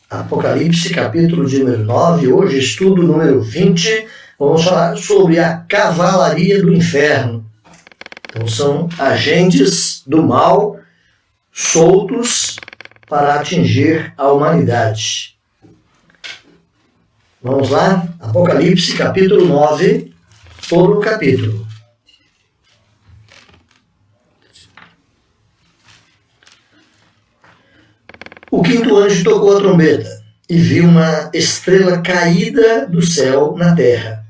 Apocalipse, capítulo de número 9, hoje estudo número 20, vamos falar sobre a cavalaria do inferno. Então são agentes do mal soltos para atingir a humanidade. Vamos lá? Apocalipse, capítulo 9, todo o capítulo. O quinto anjo tocou a trombeta, e viu uma estrela caída do céu na terra,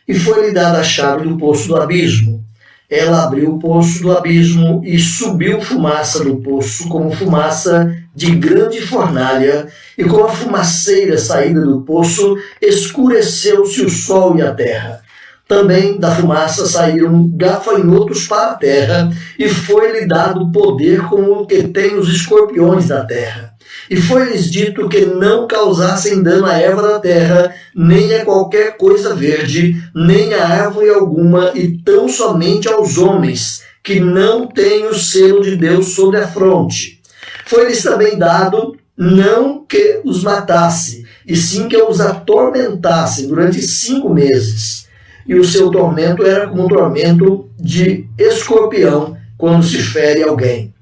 e foi-lhe dada a chave do poço do abismo. Ela abriu o poço do abismo, e subiu fumaça do poço, como fumaça de grande fornalha, e com a fumaceira saída do poço, escureceu-se o sol e a terra. Também da fumaça saíram gafanhotos para a terra, e foi-lhe dado poder como o que tem os escorpiões da terra. E foi-lhes dito que não causassem dano à erva da terra, nem a qualquer coisa verde, nem a árvore alguma, e tão somente aos homens, que não têm o selo de Deus sobre a fronte. Foi-lhes também dado não que os matasse, e sim que os atormentasse durante 5 meses. E o seu tormento era como o tormento de escorpião quando se fere alguém.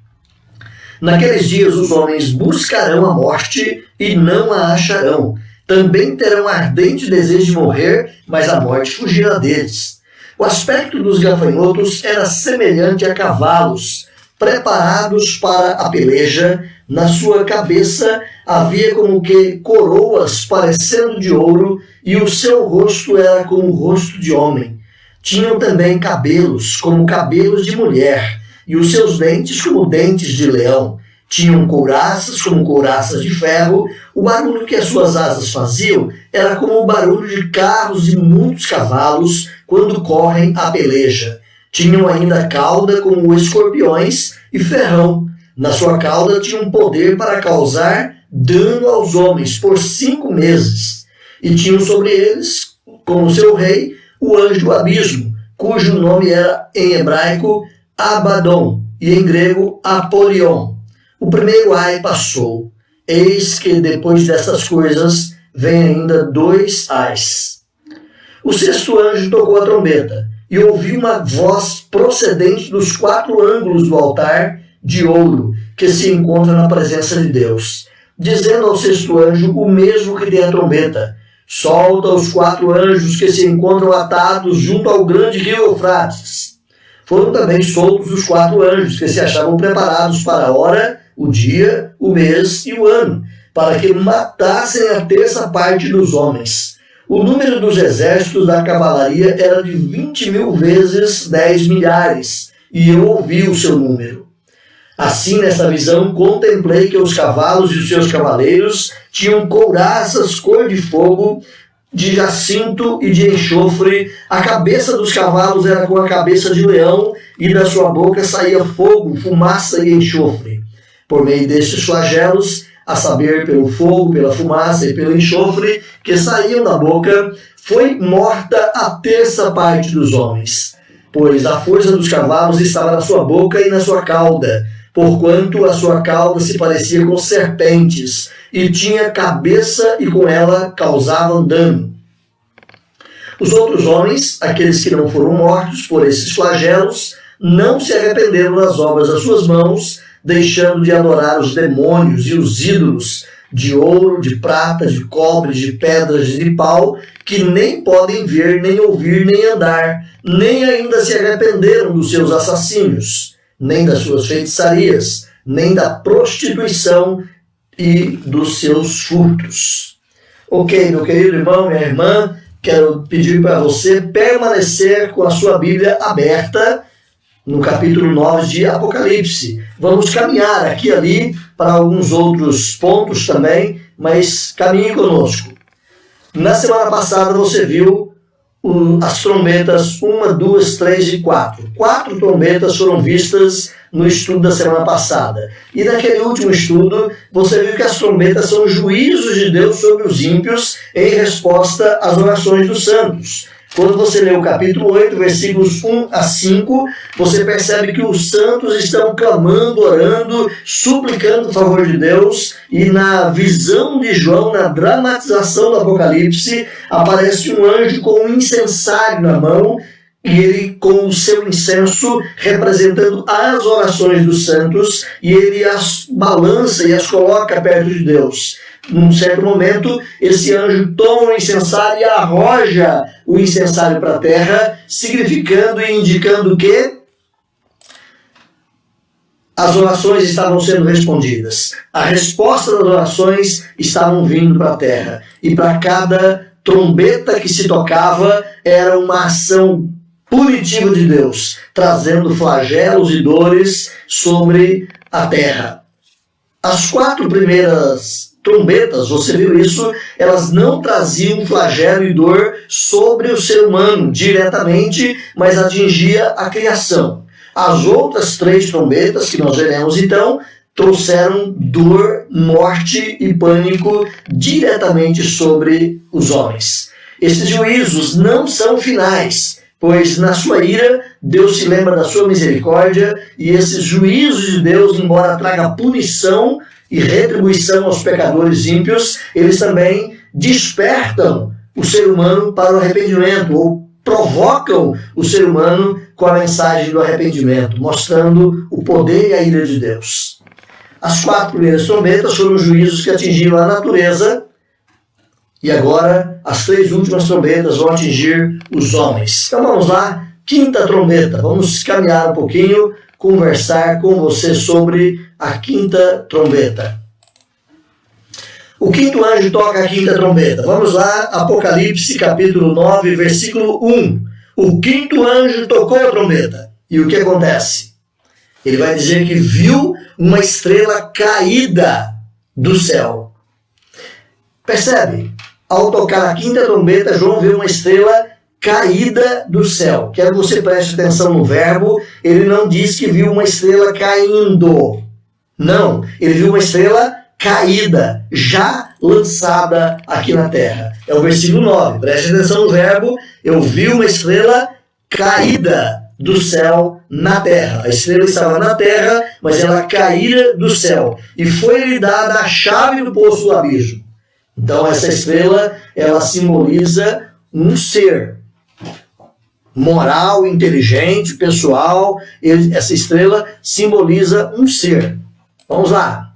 Naqueles dias os homens buscarão a morte e não a acharão. Também terão ardente desejo de morrer, mas a morte fugirá deles. O aspecto dos gafanhotos era semelhante a cavalos, preparados para a peleja. Na sua cabeça havia como que coroas parecendo de ouro, e o seu rosto era como o rosto de homem. Tinham também cabelos como cabelos de mulher, e os seus dentes como dentes de leão. Tinham couraças como couraças de ferro. O barulho que as suas asas faziam era como o barulho de carros de muitos cavalos quando correm a peleja. Tinham ainda cauda como escorpiões e ferrão. Na sua cauda tinham poder para causar dano aos homens por 5 meses. E tinham sobre eles, como seu rei, o anjo do abismo, cujo nome era em hebraico Abaddon, e em grego Apolion. O primeiro ai passou. Eis que depois dessas coisas vem ainda 2 ais. O sexto anjo tocou a trombeta, e ouvi uma voz procedente dos 4 ângulos do altar de ouro, que se encontra na presença de Deus, dizendo ao sexto anjo, o mesmo que tem a trombeta: solta os 4 anjos que se encontram atados junto ao grande rio Eufrates. Foram também soltos os 4 anjos que se achavam preparados para a hora, o dia, o mês e o ano, para que matassem a 3ª parte dos homens. O número dos exércitos da cavalaria era de 20.000 vezes 10 milhares, e eu ouvi o seu número. Assim, nesta visão, contemplei que os cavalos e os seus cavaleiros tinham couraças cor de fogo, de jacinto e de enxofre. A cabeça dos cavalos era com a cabeça de leão, e da sua boca saía fogo, fumaça e enxofre. Por meio destes flagelos, a saber, pelo fogo, pela fumaça e pelo enxofre que saíam da boca, foi morta a 3ª parte dos homens. Pois a força dos cavalos estava na sua boca e na sua cauda, porquanto a sua cauda se parecia com serpentes, e tinha cabeça, e com ela causavam dano. Os outros homens, aqueles que não foram mortos por esses flagelos, não se arrependeram das obras das suas mãos, deixando de adorar os demônios e os ídolos de ouro, de prata, de cobre, de pedras, de pau, que nem podem ver, nem ouvir, nem andar, nem ainda se arrependeram dos seus assassínios, nem das suas feitiçarias, nem da prostituição e dos seus furtos. Ok, meu querido irmão, minha irmã, quero pedir para você permanecer com a sua Bíblia aberta no capítulo 9 de Apocalipse. Vamos caminhar aqui e ali para alguns outros pontos também, mas caminhe conosco. Na semana passada você viu as trombetas 1, 2, 3 e 4. 4 trombetas foram vistas no estudo da semana passada. E naquele último estudo, você viu que as trombetas são juízos de Deus sobre os ímpios em resposta às orações dos santos. Quando você lê o capítulo 8, versículos 1 a 5, você percebe que os santos estão clamando, orando, suplicando o favor de Deus, e na visão de João, na dramatização do Apocalipse, aparece um anjo com um incensário na mão, e ele com o seu incenso representando as orações dos santos, e ele as balança e as coloca perto de Deus. Num certo momento, esse anjo toma o incensário e arroja o incensário para a terra, significando e indicando que as orações estavam sendo respondidas. A resposta das orações estavam vindo para a terra. E para cada trombeta que se tocava, era uma ação punitiva de Deus, trazendo flagelos e dores sobre a terra. As 4 primeiras trombetas, você viu isso, elas não traziam flagelo e dor sobre o ser humano diretamente, mas atingia a criação. As outras 3 trombetas, que nós veremos então, trouxeram dor, morte e pânico diretamente sobre os homens. Esses juízos não são finais, pois na sua ira, Deus se lembra da sua misericórdia, e esses juízos de Deus, embora traga punição e retribuição aos pecadores ímpios, eles também despertam o ser humano para o arrependimento, ou provocam o ser humano com a mensagem do arrependimento, mostrando o poder e a ira de Deus. As 4 primeiras trombetas foram juízos que atingiram a natureza, e agora as 3 últimas trombetas vão atingir os homens. Então vamos lá, 5ª trombeta. Vamos caminhar um pouquinho, conversar com você sobre a 5ª trombeta. O 5º anjo toca a 5ª trombeta. Vamos lá, Apocalipse capítulo 9, versículo 1. O 5º anjo tocou a trombeta. E o que acontece? Ele vai dizer que viu uma estrela caída do céu. Percebe? Ao tocar a 5ª trombeta, João vê uma estrela caída do céu. Quero que você preste atenção no verbo. Ele não diz que viu uma estrela caindo. Não, ele viu uma estrela caída, já lançada aqui na terra. É o versículo 9. Preste atenção no verbo. Eu vi uma estrela caída do céu na terra. A estrela estava na terra, mas ela caíra do céu. E foi-lhe dada a chave do poço do abismo. Então essa estrela, ela simboliza um ser moral, inteligente, pessoal. Essa estrela simboliza um ser. Vamos lá.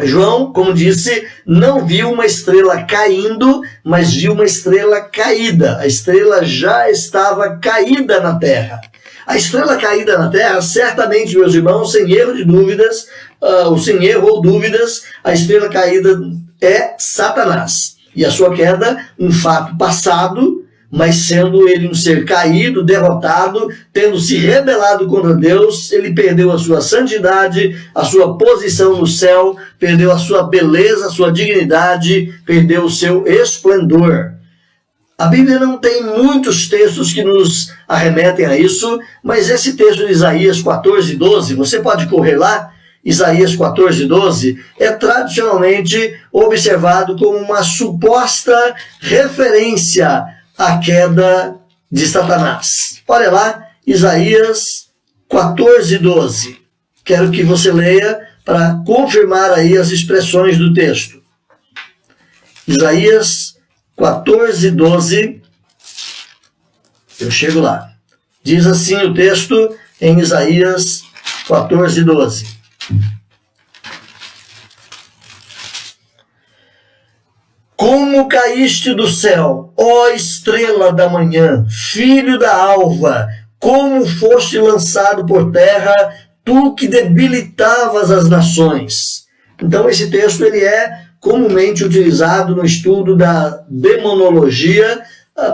João, como disse, não viu uma estrela caindo, mas viu uma estrela caída. A estrela já estava caída na terra. A estrela caída na terra, certamente, meus irmãos, sem erro de dúvidas, ou sem erro ou dúvidas, a estrela caída é Satanás. E a sua queda, um fato passado, mas sendo ele um ser caído, derrotado, tendo se rebelado contra Deus, ele perdeu a sua santidade, a sua posição no céu, perdeu a sua beleza, a sua dignidade, perdeu o seu esplendor. A Bíblia não tem muitos textos que nos arremetem a isso, mas esse texto de Isaías 14:12, você pode correr lá, Isaías 14:12, é tradicionalmente observado como uma suposta referência à queda de Satanás. Olha lá, Isaías 14:12. Quero que você leia para confirmar aí as expressões do texto. Isaías 14:12. Eu chego lá. Diz assim o texto em Isaías 14:12. Como caíste do céu, ó estrela da manhã, filho da alva, como foste lançado por terra, tu que debilitavas as nações. Então esse texto ele é comumente utilizado no estudo da demonologia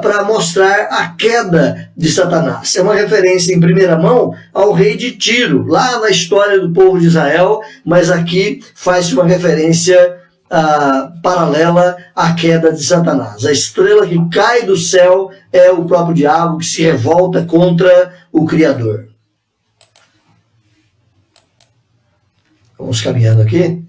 para mostrar a queda de Satanás. É uma referência em primeira mão ao rei de Tiro, lá na história do povo de Israel, mas aqui faz uma referência paralela à queda de Satanás. A estrela que cai do céu é o próprio diabo que se revolta contra o Criador. Vamos caminhando aqui.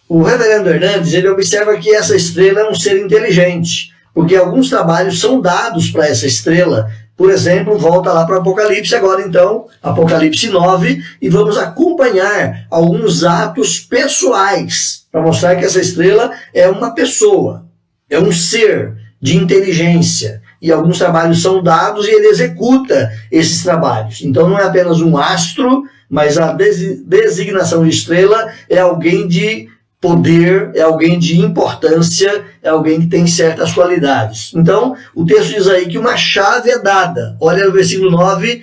O reverendo Hernandes, ele observa que essa estrela é um ser inteligente, porque alguns trabalhos são dados para essa estrela. Por exemplo, volta lá para o Apocalipse agora então, Apocalipse 9, e vamos acompanhar alguns atos pessoais, para mostrar que essa estrela é uma pessoa, é um ser de inteligência, e alguns trabalhos são dados e ele executa esses trabalhos. Então não é apenas um astro, mas a designação de estrela é alguém de poder, é alguém de importância, é alguém que tem certas qualidades. Então, o texto diz aí que uma chave é dada. Olha no versículo 9,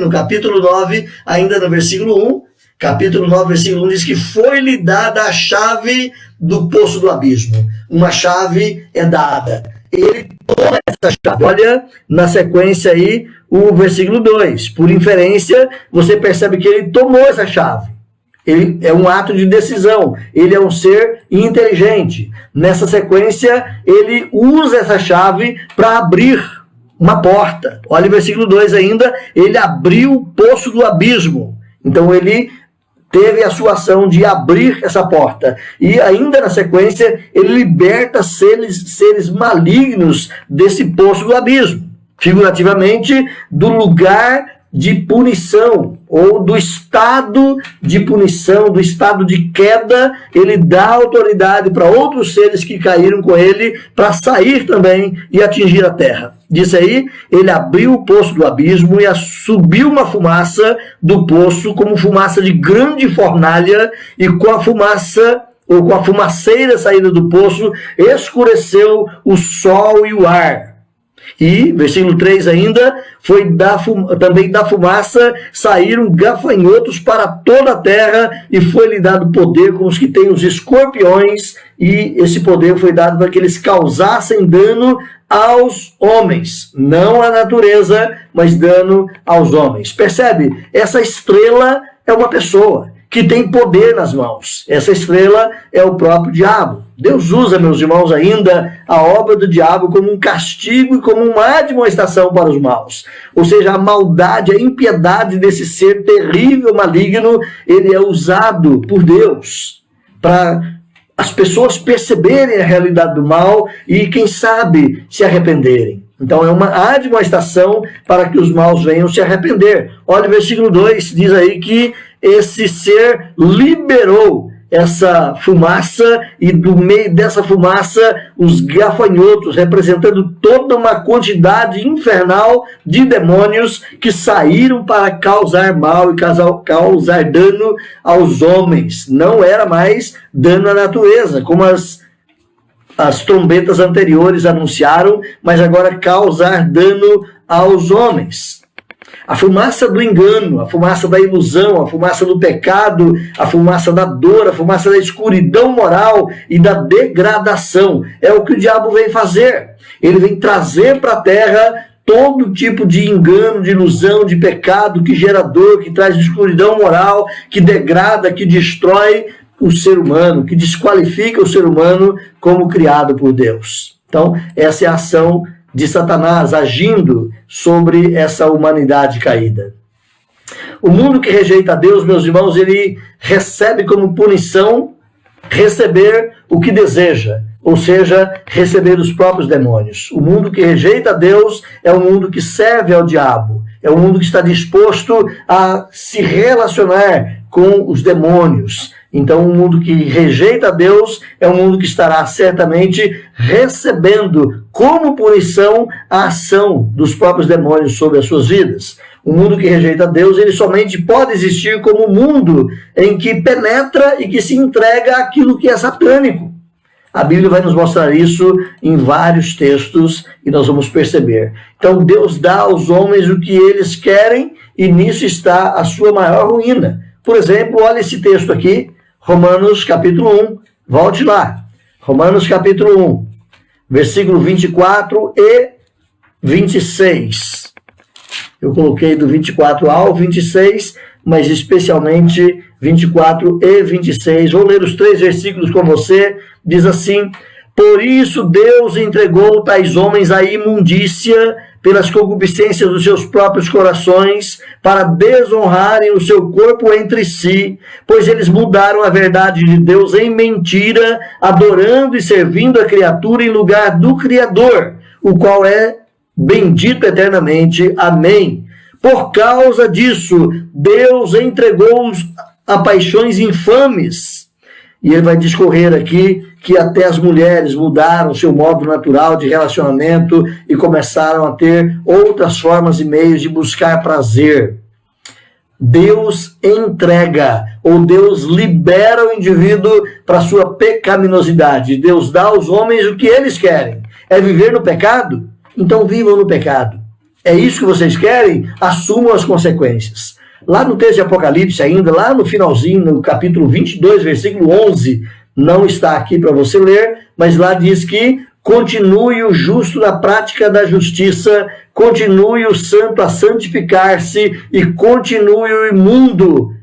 no capítulo 9, ainda no versículo 1, capítulo 9, versículo 1 diz que foi-lhe dada a chave do poço do abismo. Uma chave é dada. Ele toma essa chave. Olha na sequência aí o versículo 2. Por inferência, você percebe que ele tomou essa chave. Ele é um ato de decisão. Ele é um ser inteligente. Nessa sequência, ele usa essa chave para abrir uma porta. Olha o versículo 2 ainda. Ele abriu o poço do abismo. Então, ele teve a sua ação de abrir essa porta. E ainda na sequência, ele liberta seres malignos desse poço do abismo. Figurativamente, do lugar de punição, ou do estado de punição, do estado de queda, ele dá autoridade para outros seres que caíram com ele, para sair também e atingir a terra. Diz aí, ele abriu o poço do abismo e subiu uma fumaça do poço, como fumaça de grande fornalha, e com a fumaça, ou com a fumaceira saída do poço, escureceu o sol e o ar. E, versículo 3 ainda, também da fumaça saíram gafanhotos para toda a terra, e foi-lhe dado poder com os que têm os escorpiões, e esse poder foi dado para que eles causassem dano aos homens, não à natureza, mas dano aos homens. Percebe? Essa estrela é uma pessoa que tem poder nas mãos. Essa estrela é o próprio diabo. Deus usa, meus irmãos, ainda a obra do diabo como um castigo e como uma admoestação para os maus. Ou seja, a maldade, a impiedade desse ser terrível, maligno, ele é usado por Deus para as pessoas perceberem a realidade do mal e, quem sabe, se arrependerem. Então é uma admoestação para que os maus venham se arrepender. Olha o versículo 2, diz aí que esse ser liberou essa fumaça, e do meio dessa fumaça os gafanhotos, representando toda uma quantidade infernal de demônios que saíram para causar mal e causar dano aos homens. Não era mais dano à natureza, como as trombetas anteriores anunciaram, mas agora causar dano aos homens. A fumaça do engano, a fumaça da ilusão, a fumaça do pecado, a fumaça da dor, a fumaça da escuridão moral e da degradação. É o que o diabo vem fazer. Ele vem trazer para a terra todo tipo de engano, de ilusão, de pecado que gera dor, que traz escuridão moral, que degrada, que destrói o ser humano, que desqualifica o ser humano como criado por Deus. Então, essa é a ação de Satanás agindo sobre essa humanidade caída. O mundo que rejeita a Deus, meus irmãos, ele recebe como punição receber o que deseja, ou seja, receber os próprios demônios. O mundo que rejeita a Deus é um mundo que serve ao diabo, é um mundo que está disposto a se relacionar com os demônios. Então, um mundo que rejeita a Deus é um mundo que estará certamente recebendo como punição a ação dos próprios demônios sobre as suas vidas. O mundo que rejeita a Deus, ele somente pode existir como um mundo em que penetra e que se entrega àquilo que é satânico. A Bíblia vai nos mostrar isso em vários textos e nós vamos perceber. Então, Deus dá aos homens o que eles querem e nisso está a sua maior ruína. Por exemplo, olha esse texto aqui, Romanos capítulo 1, volte lá. Romanos capítulo 1, versículo 24 e 26. Eu coloquei do 24 ao 26, mas especialmente 24 e 26. Vou ler os 3 versículos com você. Diz assim: Por isso Deus entregou tais homens à imundícia pelas concupiscências dos seus próprios corações, para desonrarem o seu corpo entre si, pois eles mudaram a verdade de Deus em mentira, adorando e servindo a criatura em lugar do Criador, o qual é bendito eternamente. Amém. Por causa disso, Deus entregou-os a paixões infames. E ele vai discorrer aqui que até as mulheres mudaram seu modo natural de relacionamento e começaram a ter outras formas e meios de buscar prazer. Deus entrega, ou Deus libera o indivíduo para sua pecaminosidade. Deus dá aos homens o que eles querem. É viver no pecado? Então vivam no pecado. É isso que vocês querem? Assumam as consequências. Lá no texto de Apocalipse ainda, lá no finalzinho, no capítulo 22, versículo 11, não está aqui para você ler, mas lá diz que continue o justo na prática da justiça, continue o santo a santificar-se e continue o imundo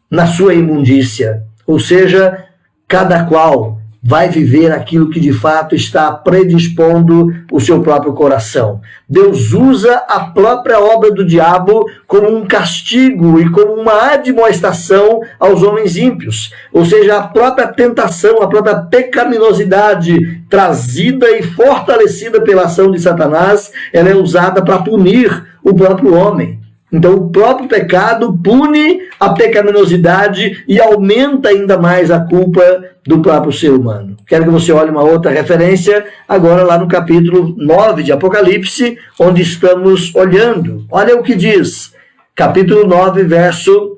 na sua imundícia. Ou seja, cada qual vai viver aquilo que de fato está predispondo o seu próprio coração. Deus usa a própria obra do diabo como um castigo e como uma admoestação aos homens ímpios. Ou seja, a própria tentação, a própria pecaminosidade trazida e fortalecida pela ação de Satanás, ela é usada para punir o próprio homem. Então, o próprio pecado pune a pecaminosidade e aumenta ainda mais a culpa do próprio ser humano. Quero que você olhe uma outra referência, agora lá no capítulo 9 de Apocalipse, onde estamos olhando. Olha o que diz, capítulo 9, verso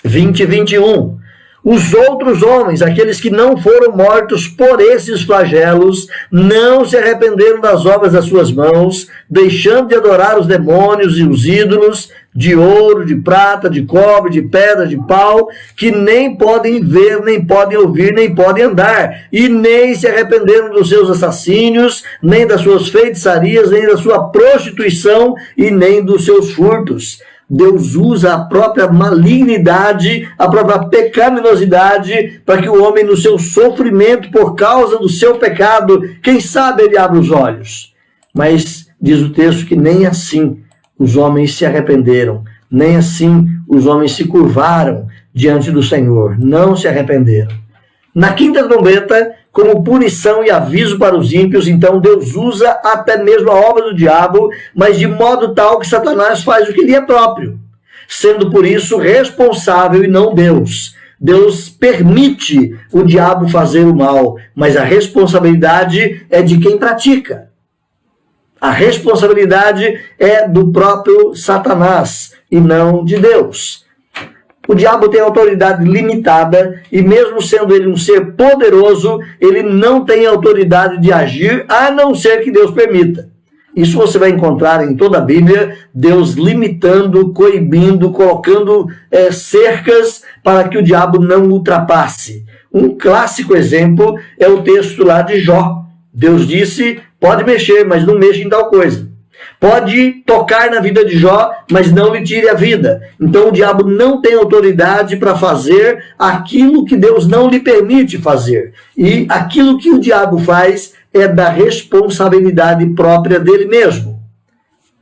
20 e 21. Os outros homens, aqueles que não foram mortos por esses flagelos, não se arrependeram das obras das suas mãos, deixando de adorar os demônios e os ídolos de ouro, de prata, de cobre, de pedra, de pau, que nem podem ver, nem podem ouvir, nem podem andar, e nem se arrependeram dos seus assassínios, nem das suas feitiçarias, nem da sua prostituição e nem dos seus furtos. Deus usa a própria malignidade, a própria pecaminosidade, para que o homem, no seu sofrimento por causa do seu pecado, quem sabe ele abre os olhos. Mas diz o texto que nem assim os homens se arrependeram, nem assim os homens se curvaram diante do Senhor, não se arrependeram. Na quinta trombeta, como punição e aviso para os ímpios, então Deus usa até mesmo a obra do diabo, mas de modo tal que Satanás faz o que lhe é próprio, sendo por isso responsável e não Deus. Deus permite o diabo fazer o mal, mas a responsabilidade é de quem pratica. A responsabilidade é do próprio Satanás e não de Deus. O diabo tem autoridade limitada e mesmo sendo ele um ser poderoso, ele não tem autoridade de agir a não ser que Deus permita. Isso você vai encontrar em toda a Bíblia, Deus limitando, coibindo, colocando cercas para que o diabo não ultrapasse. Um clássico exemplo é o texto lá de Jó. Deus disse, pode mexer, mas não mexa em tal coisa. Pode tocar na vida de Jó, mas não lhe tire a vida. Então o diabo não tem autoridade para fazer aquilo que Deus não lhe permite fazer. E aquilo que o diabo faz é da responsabilidade própria dele mesmo.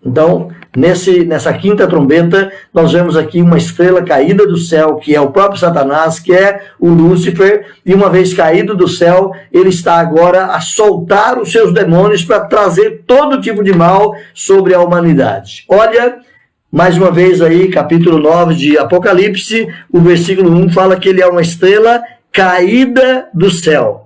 Então, nessa quinta trombeta, nós vemos aqui uma estrela caída do céu, que é o próprio Satanás, que é o Lúcifer, e uma vez caído do céu, ele está agora a soltar os seus demônios para trazer todo tipo de mal sobre a humanidade. Olha, mais uma vez aí, capítulo 9 de Apocalipse, o versículo 1 fala que ele é uma estrela caída do céu.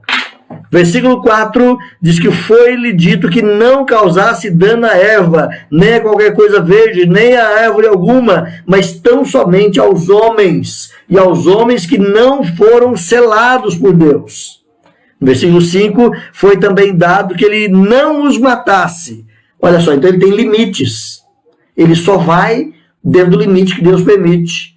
Versículo 4 diz que foi-lhe dito que não causasse dano à erva, nem a qualquer coisa verde, nem a árvore alguma, mas tão somente aos homens, e aos homens que não foram selados por Deus. No versículo 5, foi também dado que ele não os matasse. Olha só, então ele tem limites. Ele só vai dentro do limite que Deus permite.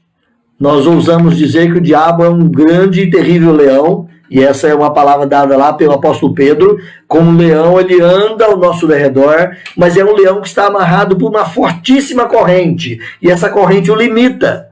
Nós ousamos dizer que o diabo é um grande e terrível leão, e essa é uma palavra dada lá pelo apóstolo Pedro. Como leão, ele anda ao nosso redor, mas é um leão que está amarrado por uma fortíssima corrente, e essa corrente o limita.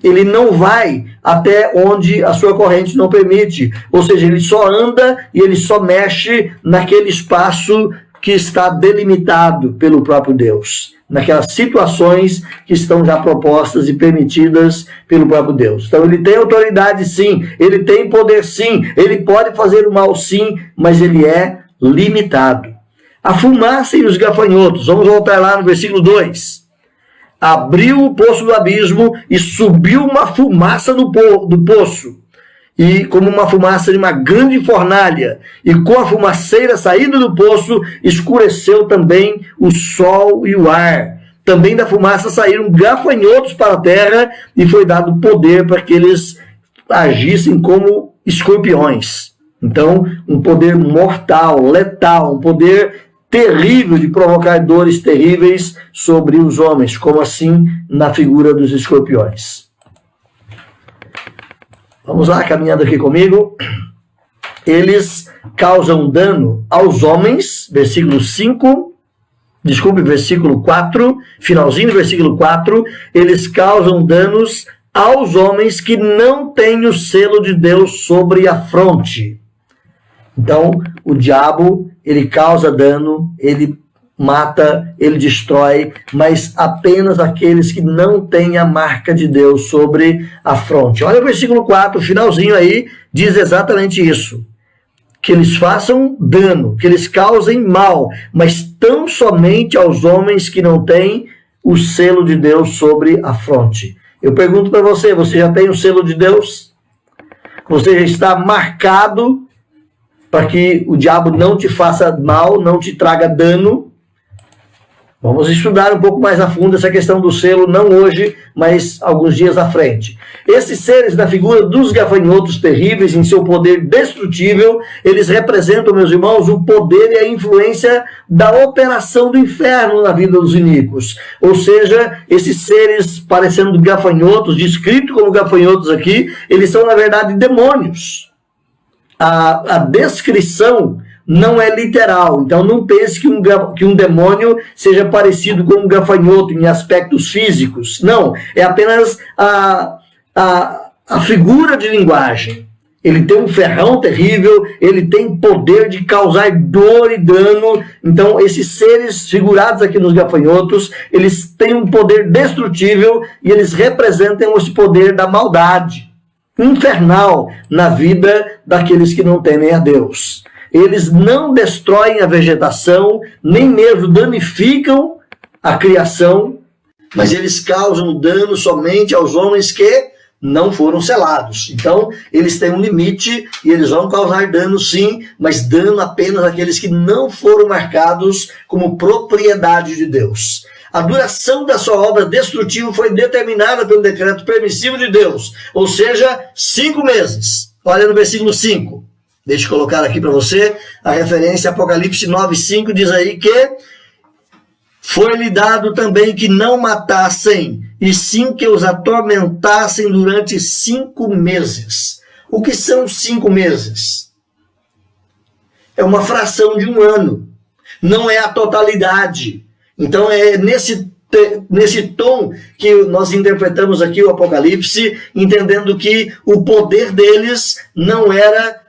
ele não vai até onde a sua corrente não permite. Ou seja, ele só anda e ele só mexe naquele espaço que está delimitado pelo próprio Deus, naquelas situações que estão já propostas e permitidas pelo próprio Deus. Então ele tem autoridade sim, ele tem poder sim, ele pode fazer o mal sim, mas ele é limitado. A fumaça e os gafanhotos, vamos voltar lá no versículo 2. Abriu o poço do abismo e subiu uma fumaça do poço, e como uma fumaça de uma grande fornalha, e com a fumaceira saindo do poço, escureceu também o sol e o ar. Também da fumaça saíram gafanhotos para a terra, e foi dado poder para que eles agissem como escorpiões. Então, um poder mortal, letal, um poder terrível de provocar dores terríveis sobre os homens, como assim na figura dos escorpiões. Vamos lá, caminhando aqui comigo. Eles causam dano aos homens, versículo 4, finalzinho do versículo 4, eles causam danos aos homens que não têm o selo de Deus sobre a fronte. Então, o diabo, ele causa dano, ele mata, ele destrói, mas apenas aqueles que não têm a marca de Deus sobre a fronte. Olha o versículo 4, finalzinho aí, diz exatamente isso. Que eles façam dano, que eles causem mal, mas tão somente aos homens que não têm o selo de Deus sobre a fronte. Eu pergunto para você, você já tem o selo de Deus? Você já está marcado para que o diabo não te faça mal, não te traga dano? Vamos estudar um pouco mais a fundo essa questão do selo, não hoje, mas alguns dias à frente. Esses seres da figura dos gafanhotos terríveis, em seu poder destrutível, eles representam, meus irmãos, o poder e a influência da operação do inferno na vida dos iníquos. Ou seja, esses seres parecendo gafanhotos, descritos como gafanhotos aqui, eles são, na verdade, demônios. A descrição não é literal, então não pense que um demônio seja parecido com um gafanhoto em aspectos físicos. Não, é apenas a figura de linguagem. Ele tem um ferrão terrível, ele tem poder de causar dor e dano. Então, esses seres figurados aqui nos gafanhotos, eles têm um poder destrutível e eles representam esse poder da maldade infernal na vida daqueles que não temem a Deus. Eles não destroem a vegetação, nem mesmo danificam a criação, mas eles causam dano somente aos homens que não foram selados. Então, eles têm um limite e eles vão causar dano sim, mas dano apenas àqueles que não foram marcados como propriedade de Deus. A duração da sua obra destrutiva foi determinada pelo decreto permissivo de Deus, ou seja, 5 meses. Olha no versículo 5. Deixa eu colocar aqui para você a referência Apocalipse 9:5, diz aí que foi-lhe dado também que não matassem, e sim que os atormentassem durante 5 meses. O que são 5 meses? É uma fração de um ano, não é a totalidade. Então é nesse tom que nós interpretamos aqui o Apocalipse, entendendo que o poder deles não era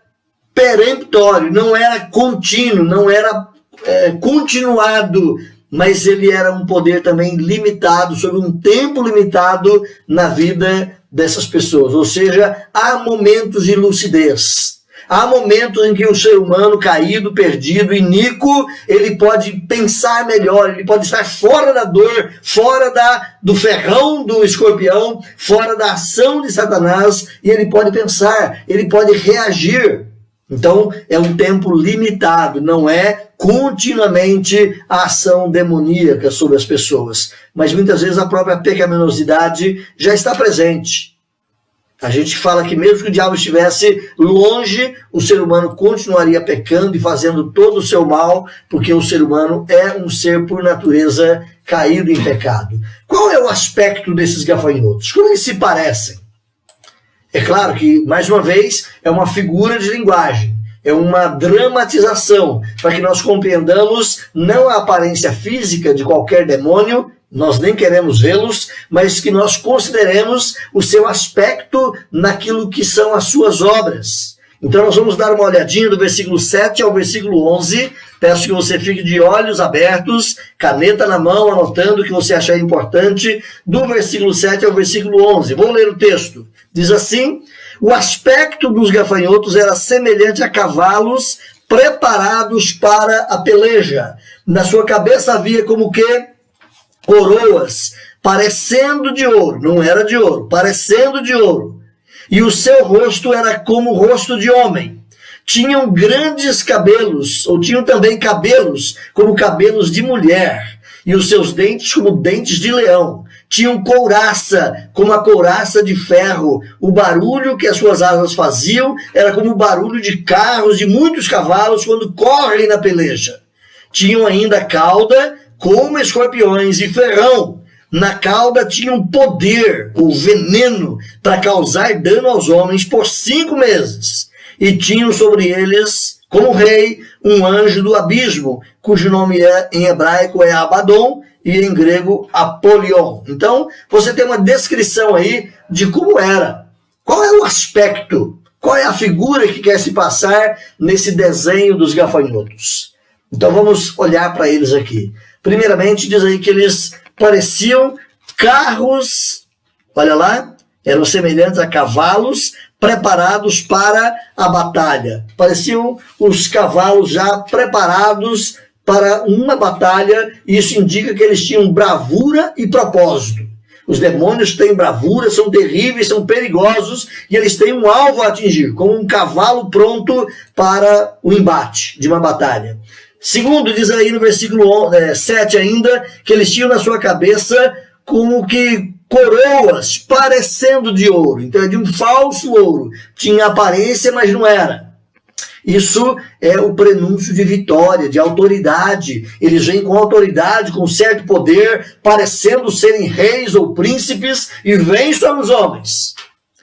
peremptório, não era contínuo, não era continuado, mas ele era um poder também limitado, sobre um tempo limitado na vida dessas pessoas. Ou seja, há momentos de lucidez. Há momentos em que o ser humano caído, perdido, iníquo, ele pode pensar melhor, ele pode estar fora da dor, fora do ferrão do escorpião, fora da ação de Satanás, e ele pode pensar, ele pode reagir. Então, é um tempo limitado, não é continuamente a ação demoníaca sobre as pessoas. Mas muitas vezes a própria pecaminosidade já está presente. A gente fala que mesmo que o diabo estivesse longe, o ser humano continuaria pecando e fazendo todo o seu mal, porque o ser humano é um ser por natureza caído em pecado. Qual é o aspecto desses gafanhotos? Como eles se parecem? É claro que, mais uma vez, é uma figura de linguagem, é uma dramatização, para que nós compreendamos não a aparência física de qualquer demônio, nós nem queremos vê-los, mas que nós consideremos o seu aspecto naquilo que são as suas obras. Então nós vamos dar uma olhadinha do versículo 7 ao versículo 11. Peço que você fique de olhos abertos, caneta na mão, anotando o que você achar importante, do versículo 7 ao versículo 11. Vou ler o texto. Diz assim: o aspecto dos gafanhotos era semelhante a cavalos preparados para a peleja. Na sua cabeça havia como que coroas, parecendo de ouro, não era de ouro, parecendo de ouro. E o seu rosto era como o rosto de homem. Tinham grandes cabelos, ou tinham também cabelos como cabelos de mulher, e os seus dentes como dentes de leão. Tinham couraça, como a couraça de ferro. O barulho que as suas asas faziam era como o barulho de carros de muitos cavalos quando correm na peleja. Tinham ainda cauda, como escorpiões, e ferrão. Na cauda tinham poder, ou veneno, para causar dano aos homens por 5 meses. E tinham sobre eles, como rei, um anjo do abismo, cujo nome em hebraico é Abaddon, e em grego Apolion. Então, você tem uma descrição aí de como era. Qual é o aspecto? Qual é a figura que quer se passar nesse desenho dos gafanhotos? Então, vamos olhar para eles aqui. Primeiramente, diz aí que eles pareciam carros, olha lá, eram semelhantes a cavalos preparados para a batalha. Pareciam os cavalos já preparados para uma batalha, e isso indica que eles tinham bravura e propósito. Os demônios têm bravura, são terríveis, são perigosos, e eles têm um alvo a atingir, como um cavalo pronto para o embate de uma batalha. Segundo, diz aí no versículo 7 ainda, que eles tinham na sua cabeça como que coroas parecendo de ouro. Então é de um falso ouro. Tinha aparência, mas não era. Isso é o prenúncio de vitória, de autoridade. Eles vêm com autoridade, com certo poder, parecendo serem reis ou príncipes, e vêm sobre os homens.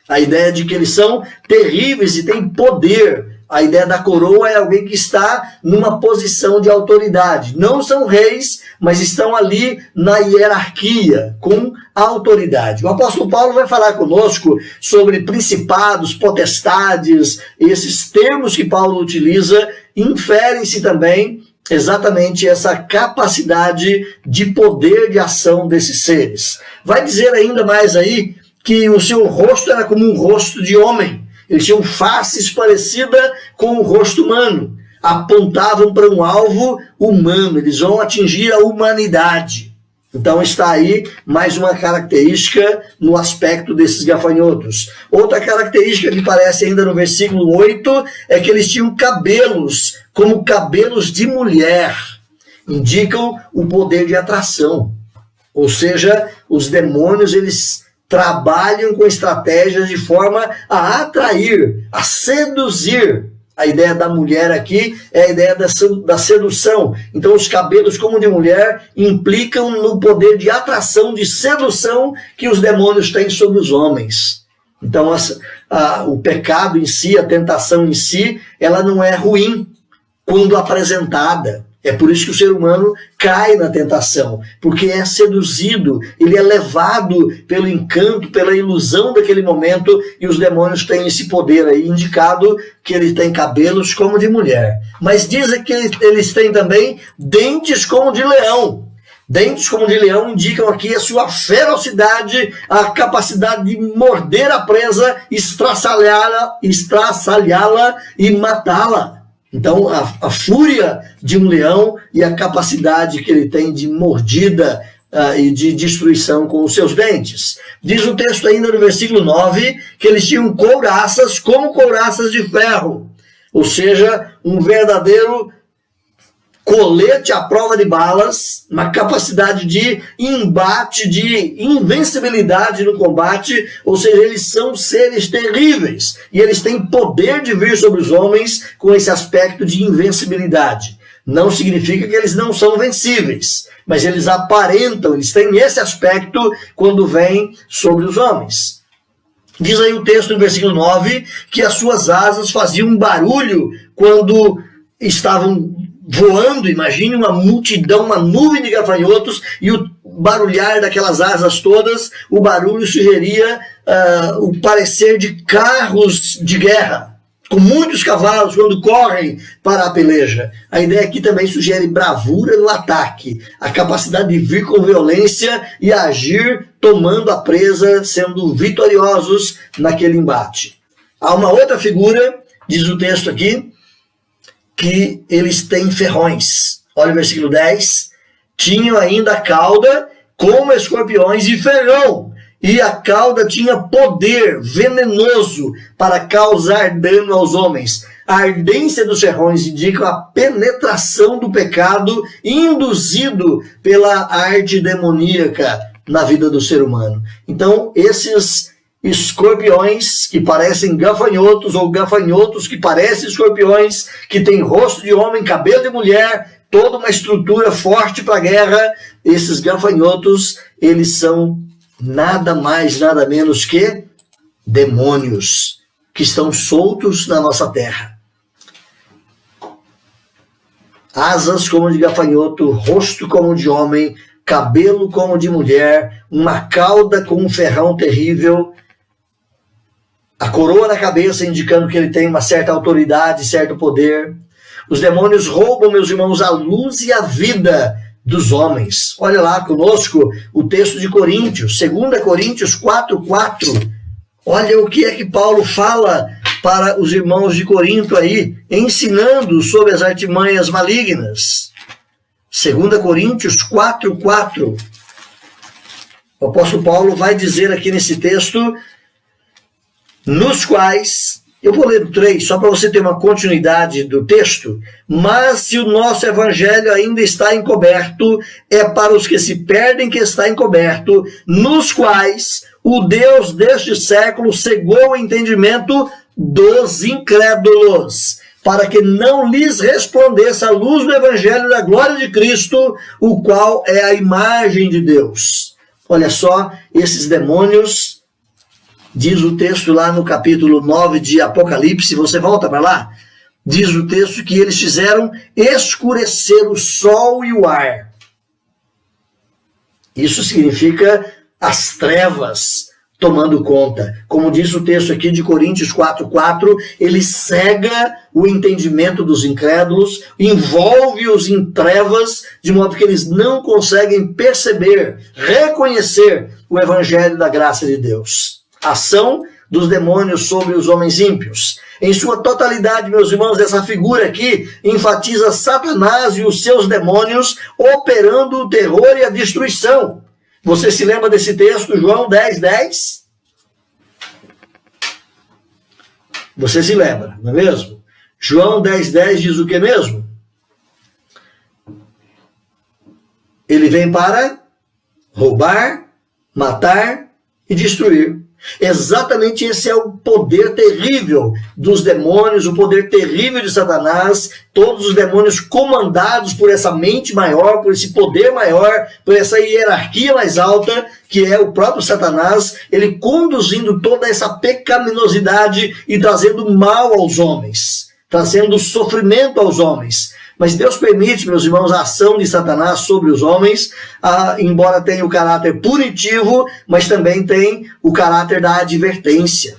A ideia de que eles são terríveis e têm poder. A ideia da coroa é alguém que está numa posição de autoridade. Não são reis, mas estão ali na hierarquia, com autoridade. O apóstolo Paulo vai falar conosco sobre principados, potestades. Esses termos que Paulo utiliza inferem-se também exatamente essa capacidade de poder de ação desses seres. Vai dizer ainda mais aí que o seu rosto era como um rosto de homem. Eles tinham faces parecidas com o rosto humano. Apontavam para um alvo humano. Eles vão atingir a humanidade. Então está aí mais uma característica no aspecto desses gafanhotos. Outra característica que aparece ainda no versículo 8 é que eles tinham cabelos, como cabelos de mulher. Indicam o poder de atração. Ou seja, os demônios, eles trabalham com estratégias de forma a atrair, a seduzir. A ideia da mulher aqui é a ideia da sedução. Então, os cabelos como de mulher implicam no poder de atração, de sedução que os demônios têm sobre os homens. Então, o pecado em si, a tentação em si, ela não é ruim quando apresentada. É por isso que o ser humano cai na tentação, porque é seduzido, ele é levado pelo encanto, pela ilusão daquele momento, e os demônios têm esse poder aí, indicado que ele tem cabelos como de mulher. Mas dizem que eles têm também dentes como de leão. Dentes como de leão indicam aqui a sua ferocidade, a capacidade de morder a presa, estraçalhá-la e matá-la. Então, a fúria de um leão e a capacidade que ele tem de mordida e de destruição com os seus dentes. Diz o texto ainda no versículo 9 que eles tinham couraças como couraças de ferro. Ou seja, um verdadeiro colete à prova de balas, uma capacidade de embate, de invencibilidade no combate, ou seja, eles são seres terríveis, e eles têm poder de vir sobre os homens com esse aspecto de invencibilidade. Não significa que eles não são vencíveis, mas eles aparentam, eles têm esse aspecto quando vêm sobre os homens. Diz aí o texto no versículo 9, que as suas asas faziam um barulho quando estavam voando. Imagine uma multidão, uma nuvem de gafanhotos, e barulhar daquelas asas todas, o barulho sugeria o parecer de carros de guerra, com muitos cavalos quando correm para a peleja. A ideia aqui também sugere bravura no ataque, a capacidade de vir com violência e agir tomando a presa, sendo vitoriosos naquele embate. Há uma outra figura, diz o texto aqui, que eles têm ferrões. Olha o versículo 10. Tinham ainda a cauda como escorpiões e ferrão. E a cauda tinha poder venenoso para causar dano aos homens. A ardência dos ferrões indica a penetração do pecado induzido pela arte demoníaca na vida do ser humano. Então, esses escorpiões que parecem gafanhotos, ou gafanhotos que parecem escorpiões, que têm rosto de homem, cabelo de mulher, toda uma estrutura forte para a guerra, esses gafanhotos, eles são nada mais, nada menos que demônios que estão soltos na nossa terra. Asas como de gafanhoto, rosto como de homem, cabelo como de mulher, uma cauda com um ferrão terrível, a coroa na cabeça indicando que ele tem uma certa autoridade, certo poder. Os demônios roubam, meus irmãos, a luz e a vida dos homens. Olha lá conosco o texto de Coríntios, 2 Coríntios 4:4. Olha o que é que Paulo fala para os irmãos de Corinto aí, ensinando sobre as artimanhas malignas. 2 Coríntios 4:4. O apóstolo Paulo vai dizer aqui nesse texto, nos quais, eu vou ler o 3, só para você ter uma continuidade do texto, mas se o nosso evangelho ainda está encoberto, é para os que se perdem que está encoberto, nos quais o Deus deste século cegou o entendimento dos incrédulos, para que não lhes resplandeça a luz do evangelho da glória de Cristo, o qual é a imagem de Deus. Olha só, esses demônios, diz o texto lá no capítulo 9 de Apocalipse, você volta para lá, diz o texto que eles fizeram escurecer o sol e o ar. Isso significa as trevas tomando conta. Como diz o texto aqui de Coríntios 4:4, ele cega o entendimento dos incrédulos, envolve-os em trevas, de modo que eles não conseguem perceber, reconhecer o evangelho da graça de Deus. Ação dos demônios sobre os homens ímpios. Em sua totalidade, meus irmãos, essa figura aqui enfatiza Satanás e os seus demônios operando o terror e a destruição. Você se lembra desse texto, João 10:10? Você se lembra, não é mesmo? João 10:10 diz o que mesmo? Ele vem para roubar, matar e destruir. Exatamente esse é o poder terrível dos demônios, o poder terrível de Satanás, todos os demônios comandados por essa mente maior, por esse poder maior, por essa hierarquia mais alta, que é o próprio Satanás, ele conduzindo toda essa pecaminosidade e trazendo mal aos homens, trazendo sofrimento aos homens. Mas Deus permite, meus irmãos, a ação de Satanás sobre os homens, embora tenha o caráter punitivo, mas também tem o caráter da advertência.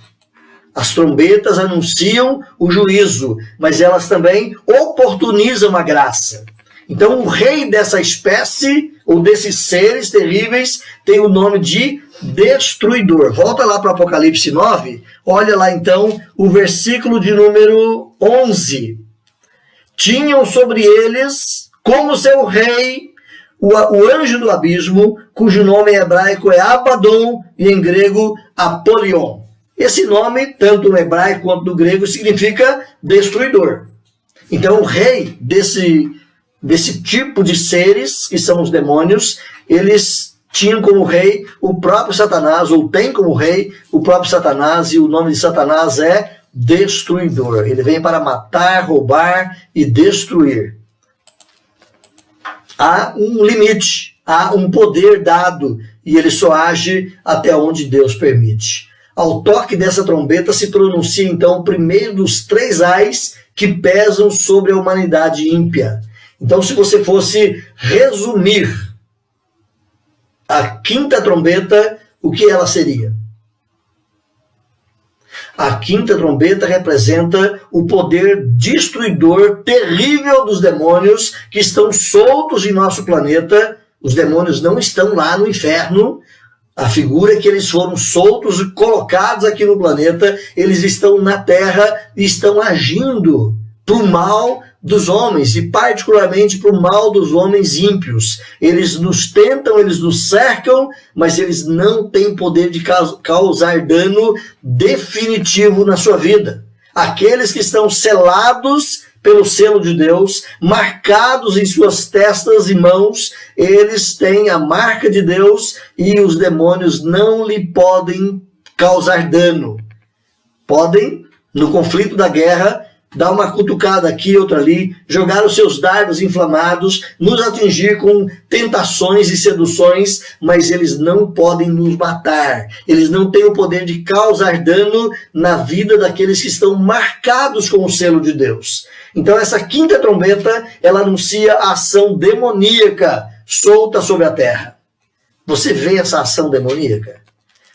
As trombetas anunciam o juízo, mas elas também oportunizam a graça. Então o rei dessa espécie, ou desses seres terríveis, tem o nome de destruidor. Volta lá para o Apocalipse 9, olha lá então o versículo de número 11. Tinham sobre eles, como seu rei, o anjo do abismo, cujo nome em hebraico é Abaddon e em grego Apolion. Esse nome, tanto no hebraico quanto no grego, significa destruidor. Então o rei desse tipo de seres, que são os demônios, eles tinham como rei o próprio Satanás, ou tem como rei o próprio Satanás, e o nome de Satanás é destruidor. Ele vem para matar, roubar e destruir. Há um limite, há um poder dado, e ele só age até onde Deus permite. Ao toque dessa trombeta se pronuncia então o primeiro dos 3 ais que pesam sobre a humanidade ímpia. Então, se você fosse resumir a quinta trombeta, o que ela seria? A quinta trombeta representa o poder destruidor terrível dos demônios que estão soltos em nosso planeta. Os demônios não estão lá no inferno. A figura é que eles foram soltos e colocados aqui no planeta. Eles estão na Terra e estão agindo para o mal dos homens, e particularmente para o mal dos homens ímpios. Eles nos tentam, eles nos cercam, mas eles não têm poder de causar dano definitivo na sua vida. Aqueles que estão selados pelo selo de Deus, marcados em suas testas e mãos, eles têm a marca de Deus e os demônios não lhe podem causar dano. Podem, no conflito da guerra, dar uma cutucada aqui, outra ali, jogar os seus dardos inflamados, nos atingir com tentações e seduções, mas eles não podem nos matar. Eles não têm o poder de causar dano na vida daqueles que estão marcados com o selo de Deus. Então essa quinta trombeta, ela anuncia a ação demoníaca solta sobre a terra. Você vê essa ação demoníaca?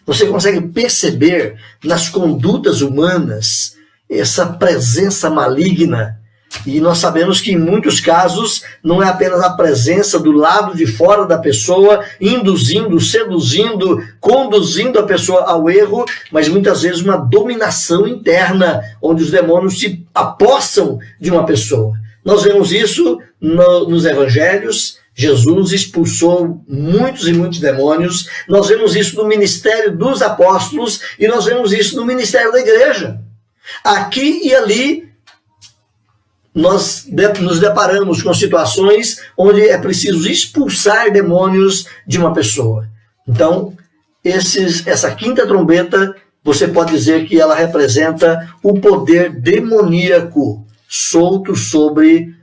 Você consegue perceber nas condutas humanas essa presença maligna? E nós sabemos que em muitos casos não é apenas a presença do lado de fora da pessoa, induzindo, seduzindo, conduzindo a pessoa ao erro, mas muitas vezes uma dominação interna, onde os demônios se apossam de uma pessoa. Nós vemos isso nos evangelhos. Jesus expulsou muitos e muitos demônios. Nós vemos isso no ministério dos apóstolos e nós vemos isso no ministério da igreja. Aqui e ali, nós nos deparamos com situações onde é preciso expulsar demônios de uma pessoa. Então, essa quinta trombeta, você pode dizer que ela representa o poder demoníaco solto sobre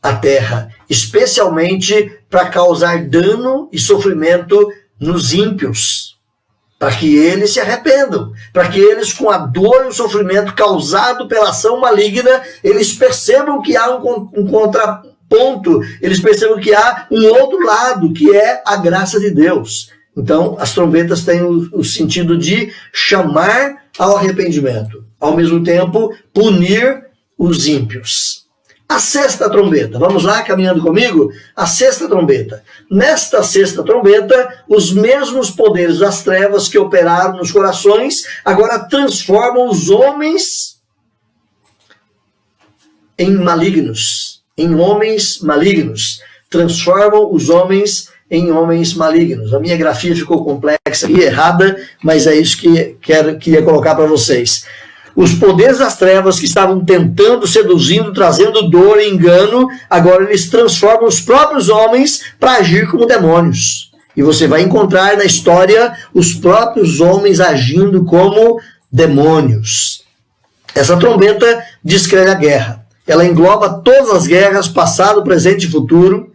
a terra, especialmente para causar dano e sofrimento nos ímpios, para que eles se arrependam, para que eles, com a dor e o sofrimento causado pela ação maligna, eles percebam que há um contraponto, eles percebam que há um outro lado, que é a graça de Deus. Então, as trombetas têm o sentido de chamar ao arrependimento, ao mesmo tempo, punir os ímpios. A sexta trombeta, vamos lá, caminhando comigo? A sexta trombeta. Nesta sexta trombeta, os mesmos poderes das trevas que operaram nos corações, agora transformam os homens em malignos, em homens malignos. Transformam os homens em homens malignos. A minha grafia ficou complexa e errada, mas é isso que queria colocar para vocês. Os poderes das trevas que estavam tentando, seduzindo, trazendo dor e engano, agora eles transformam os próprios homens para agir como demônios. E você vai encontrar na história os próprios homens agindo como demônios. Essa trombeta descreve a guerra. Ela engloba todas as guerras, passado, presente e futuro.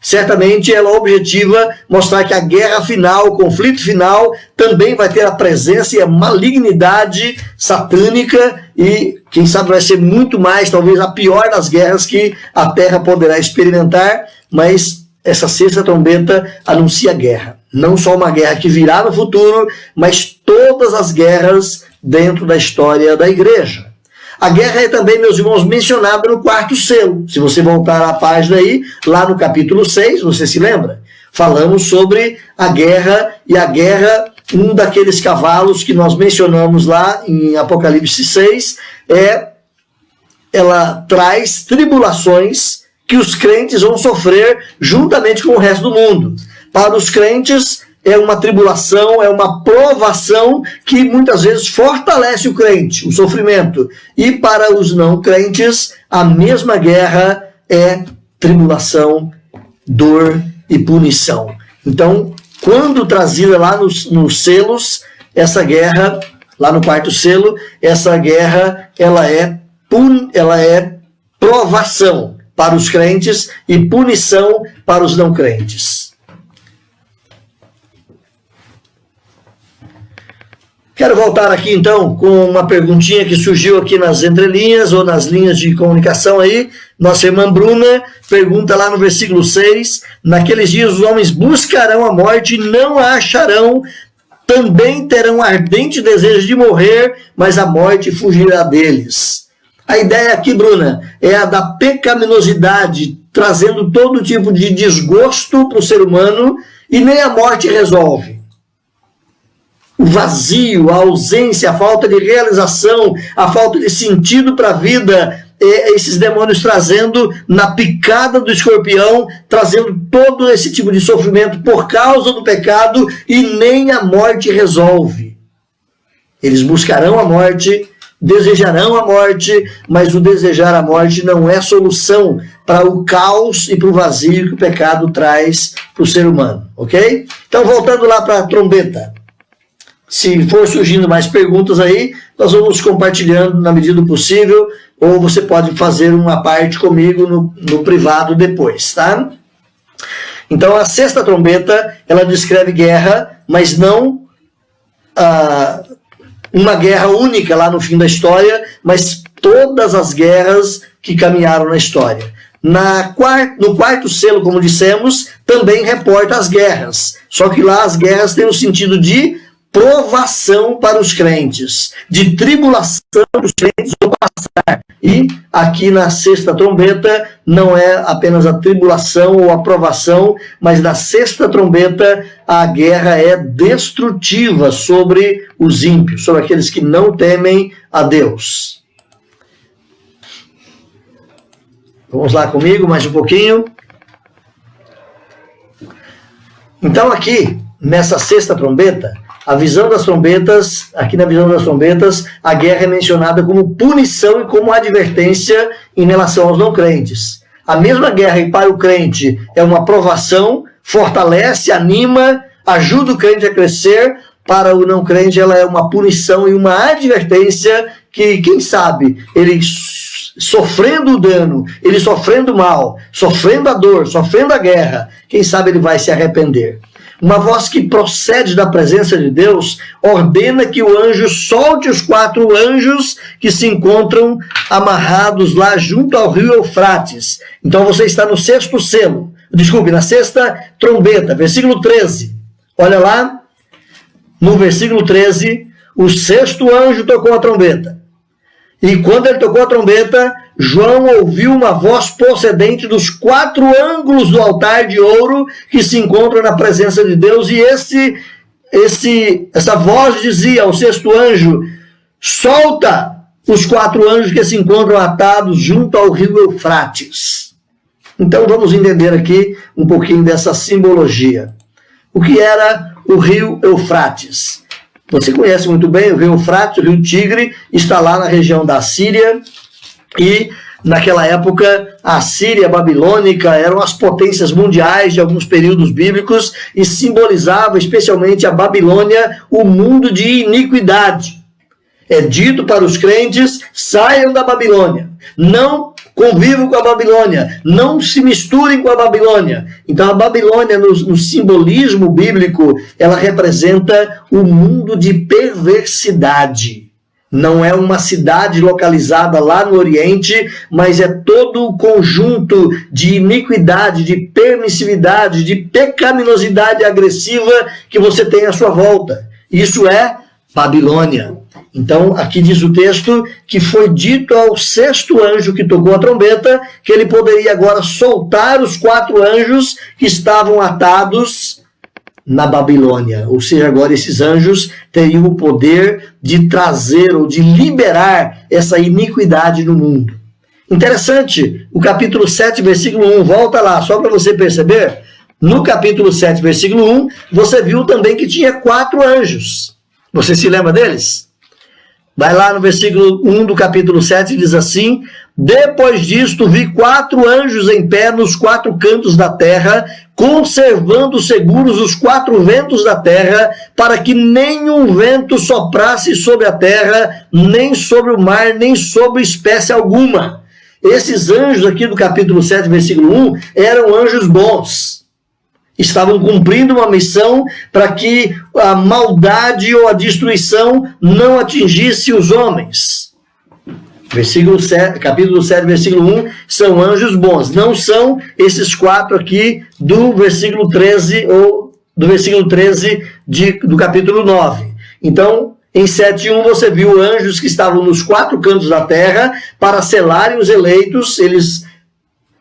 Certamente ela objetiva mostrar que a guerra final, o conflito final, também vai ter a presença e a malignidade satânica e, quem sabe, vai ser muito mais, talvez a pior das guerras que a Terra poderá experimentar, mas essa sexta trombeta anuncia a guerra. Não só uma guerra que virá no futuro, mas todas as guerras dentro da história da igreja. A guerra é também, meus irmãos, mencionada no quarto selo. Se você voltar à página aí, lá no capítulo 6, você se lembra? Falamos sobre a guerra, e a guerra, um daqueles cavalos que nós mencionamos lá em Apocalipse 6, ela traz tribulações que os crentes vão sofrer juntamente com o resto do mundo. Para os crentes, é uma tribulação, é uma provação que muitas vezes fortalece o crente, o sofrimento. E para os não crentes, a mesma guerra é tribulação, dor e punição. Então, quando trazida lá nos selos, essa guerra, lá no quarto selo, essa guerra ela é provação para os crentes e punição para os não crentes. Quero voltar aqui então com uma perguntinha que surgiu aqui nas entrelinhas ou nas linhas de comunicação aí. Nossa irmã Bruna pergunta lá no versículo 6: naqueles dias os homens buscarão a morte e não a acharão, também terão ardente desejo de morrer, mas a morte fugirá deles. A ideia aqui, Bruna, é a da pecaminosidade, trazendo todo tipo de desgosto para o ser humano, e nem a morte resolve. O vazio, a ausência, a falta de realização, a falta de sentido para a vida, esses demônios trazendo na picada do escorpião, trazendo todo esse tipo de sofrimento por causa do pecado, e nem a morte resolve. Eles buscarão a morte, desejarão a morte, mas o desejar a morte não é solução para o caos e para o vazio que o pecado traz para o ser humano, ok? Então, voltando lá para a trombeta. Se for surgindo mais perguntas aí, nós vamos compartilhando na medida do possível, ou você pode fazer uma parte comigo no privado depois, tá? Então, a sexta trombeta, ela descreve guerra, mas não uma guerra única lá no fim da história, mas todas as guerras que caminharam na história. No quarto selo, como dissemos, também reporta as guerras, só que lá as guerras têm o sentido de provação para os crentes, de tribulação que os crentes vão passar. E aqui na sexta trombeta não é apenas a tribulação ou a provação, mas na sexta trombeta a guerra é destrutiva sobre os ímpios, sobre aqueles que não temem a Deus. Vamos lá comigo mais um pouquinho. Então aqui, nessa sexta trombeta, a visão das trombetas, aqui na visão das trombetas, a guerra é mencionada como punição e como advertência em relação aos não crentes. A mesma guerra para o crente é uma provação, fortalece, anima, ajuda o crente a crescer. Para o não crente ela é uma punição e uma advertência que, quem sabe, ele sofrendo o dano, ele sofrendo o mal, sofrendo a dor, sofrendo a guerra, quem sabe ele vai se arrepender. Uma voz que procede da presença de Deus ordena que o anjo solte os 4 anjos que se encontram amarrados lá junto ao rio Eufrates. Então você está no sexto selo, na sexta trombeta, versículo 13. Olha lá, no versículo 13, o sexto anjo tocou a trombeta. E quando ele tocou a trombeta, João ouviu uma voz procedente dos 4 ângulos do altar de ouro que se encontra na presença de Deus, e essa voz dizia ao sexto anjo: solta os 4 anjos que se encontram atados junto ao rio Eufrates. Então vamos entender aqui um pouquinho dessa simbologia. O que era o rio Eufrates? Você conhece muito bem o rio Eufrates, o rio Tigre, está lá na região da Síria, e naquela época a Síria babilônica eram as potências mundiais de alguns períodos bíblicos e simbolizava especialmente a Babilônia, o mundo de iniquidade. É dito para os crentes: saiam da Babilônia, não convivam com a Babilônia, não se misturem com a Babilônia. Então a Babilônia, no simbolismo bíblico, ela representa o mundo de perversidade. Não é uma cidade localizada lá no Oriente, mas é todo o conjunto de iniquidade, de permissividade, de pecaminosidade agressiva que você tem à sua volta. Isso é Babilônia. Então, aqui diz o texto que foi dito ao sexto anjo que tocou a trombeta que ele poderia agora soltar os 4 anjos que estavam atados na Babilônia. Ou seja, agora esses anjos teriam o poder de trazer ou de liberar essa iniquidade no mundo. Interessante, o capítulo 7, versículo 1, volta lá, só para você perceber. No capítulo 7, versículo 1, você viu também que tinha 4 anjos. Você se lembra deles? Vai lá no versículo 1 do capítulo 7, diz assim: depois disto vi 4 anjos em pé nos 4 cantos da terra, conservando seguros os 4 ventos da terra, para que nenhum vento soprasse sobre a terra, nem sobre o mar, nem sobre espécie alguma. Esses anjos aqui do capítulo 7, versículo 1, eram anjos bons. estavam cumprindo uma missão para que a maldade ou a destruição não atingisse os homens. Capítulo 7, versículo 1, são anjos bons. Não são esses 4 aqui do versículo 13 ou do versículo 13 do capítulo 9. Então, em 7:1 você viu anjos que estavam nos 4 cantos da terra para selarem os eleitos. Eles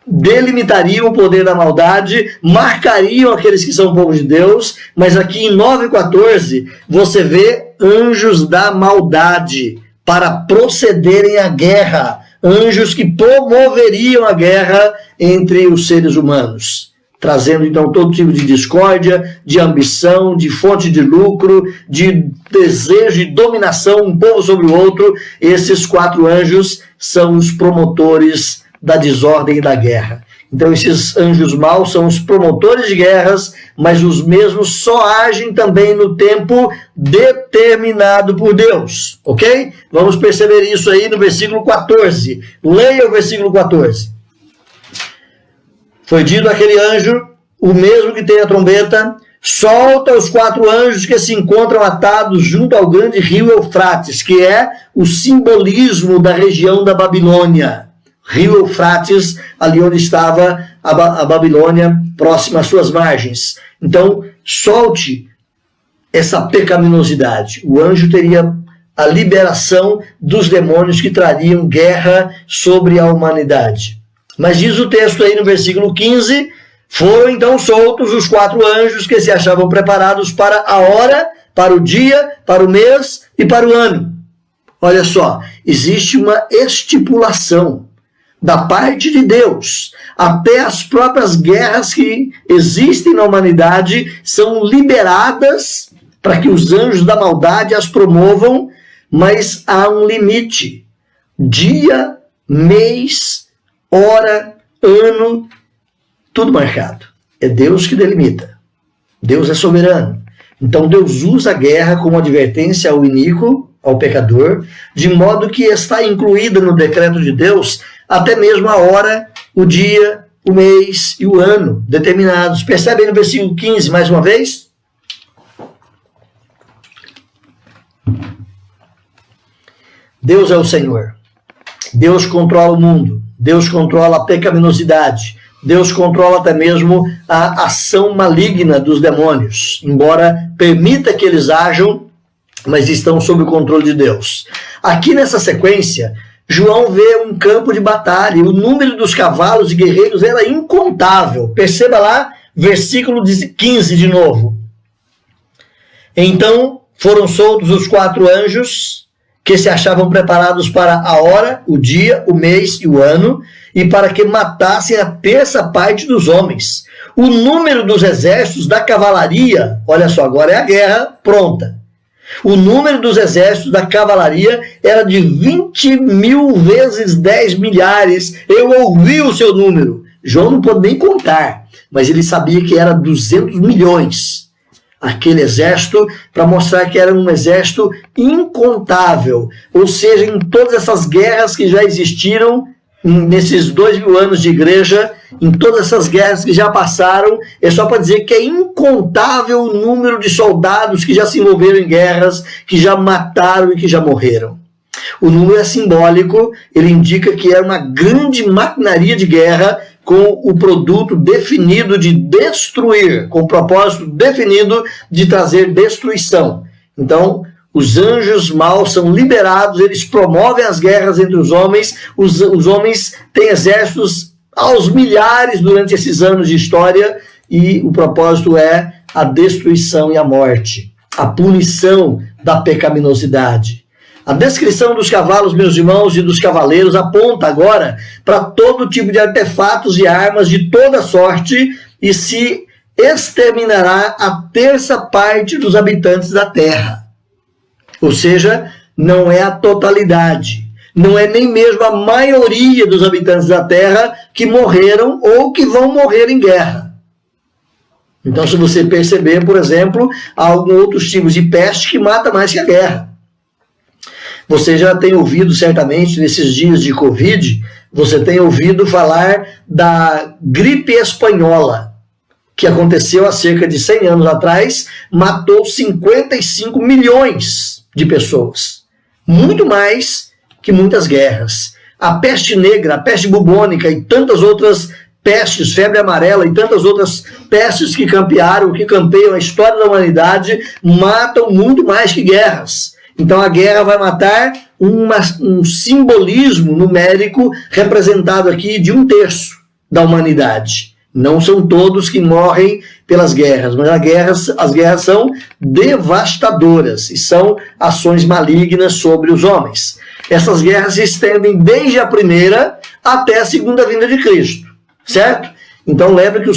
delimitariam o poder da maldade, marcariam aqueles que são o povo de Deus. Mas aqui em 9:14 você vê anjos da maldade para procederem à guerra, anjos que promoveriam a guerra entre os seres humanos, trazendo então todo tipo de discórdia, de ambição, de fonte de lucro, de desejo de dominação, um povo sobre o outro. Esses 4 anjos são os promotores da desordem e da guerra. Então esses anjos maus são os promotores de guerras, mas os mesmos só agem também no tempo determinado por Deus, ok? Vamos perceber isso aí no versículo 14. Leia o versículo 14. Foi dito àquele anjo, o mesmo que tem a trombeta, solta os 4 anjos que se encontram atados junto ao grande rio Eufrates, que é o simbolismo da região da Babilônia. Rio Eufrates, ali onde estava a Babilônia, próxima às suas margens. Então, solte essa pecaminosidade. O anjo teria a liberação dos demônios que trariam guerra sobre a humanidade. Mas diz o texto aí no versículo 15, foram então soltos os 4 anjos que se achavam preparados para a hora, para o dia, para o mês e para o ano. Olha só, existe uma estipulação da parte de Deus. Até as próprias guerras que existem na humanidade são liberadas para que os anjos da maldade as promovam, mas há um limite. Dia, mês, hora, ano, tudo marcado. É Deus que delimita. Deus é soberano. Então Deus usa a guerra como advertência ao iníquo, ao pecador, de modo que está incluída no decreto de Deus até mesmo a hora, o dia, o mês e o ano determinados. Percebem no versículo 15 mais uma vez? Deus é o Senhor. Deus controla o mundo. Deus controla a pecaminosidade. Deus controla até mesmo a ação maligna dos demônios, embora permita que eles ajam, mas estão sob o controle de Deus. Aqui nessa sequência, João vê um campo de batalha, e o número dos cavalos e guerreiros era incontável. Perceba lá, versículo 15 de novo. Então foram soltos os 4 anjos que se achavam preparados para a hora, o dia, o mês e o ano, e para que matassem a terça parte dos homens. O número dos exércitos da cavalaria, olha só, agora é a guerra pronta. O número dos exércitos da cavalaria era de 20.000 vezes 10 milhares. Eu ouvi o seu número. João não pôde nem contar, mas ele sabia que era 200 milhões. Aquele exército, para mostrar que era um exército incontável. Ou seja, em todas essas guerras que já existiram, nesses 2.000 anos de igreja, em todas essas guerras que já passaram, é só para dizer que é incontável o número de soldados que já se envolveram em guerras, que já mataram e que já morreram. O número é simbólico, ele indica que era uma grande maquinaria de guerra com o produto definido de destruir, com o propósito definido de trazer destruição. Então, os anjos maus são liberados, eles promovem as guerras entre os homens, os homens têm exércitos aos milhares durante esses anos de história, e o propósito é a destruição e a morte, a punição da pecaminosidade. A descrição dos cavalos, meus irmãos, e dos cavaleiros aponta agora para todo tipo de artefatos e armas de toda sorte, e se exterminará a terça parte dos habitantes da terra. Ou seja, não é a totalidade, não é nem mesmo a maioria dos habitantes da terra que morreram ou que vão morrer em guerra. Então, se você perceber, por exemplo, há alguns outros tipos de peste que mata mais que a guerra. Você já tem ouvido, certamente, nesses dias de Covid, você tem ouvido falar da gripe espanhola, que aconteceu há cerca de 100 anos atrás, matou 55 milhões de pessoas. Muito mais que muitas guerras. A peste negra, a peste bubônica e tantas outras pestes, febre amarela e tantas outras pestes que campeiam a história da humanidade, matam muito mais que guerras. Então a guerra vai matar um simbolismo numérico representado aqui de 1/3 da humanidade. Não são todos que morrem pelas guerras, mas as guerras são devastadoras e são ações malignas sobre os homens. Essas guerras se estendem desde a primeira até a segunda vinda de Cristo, certo? Então lembre que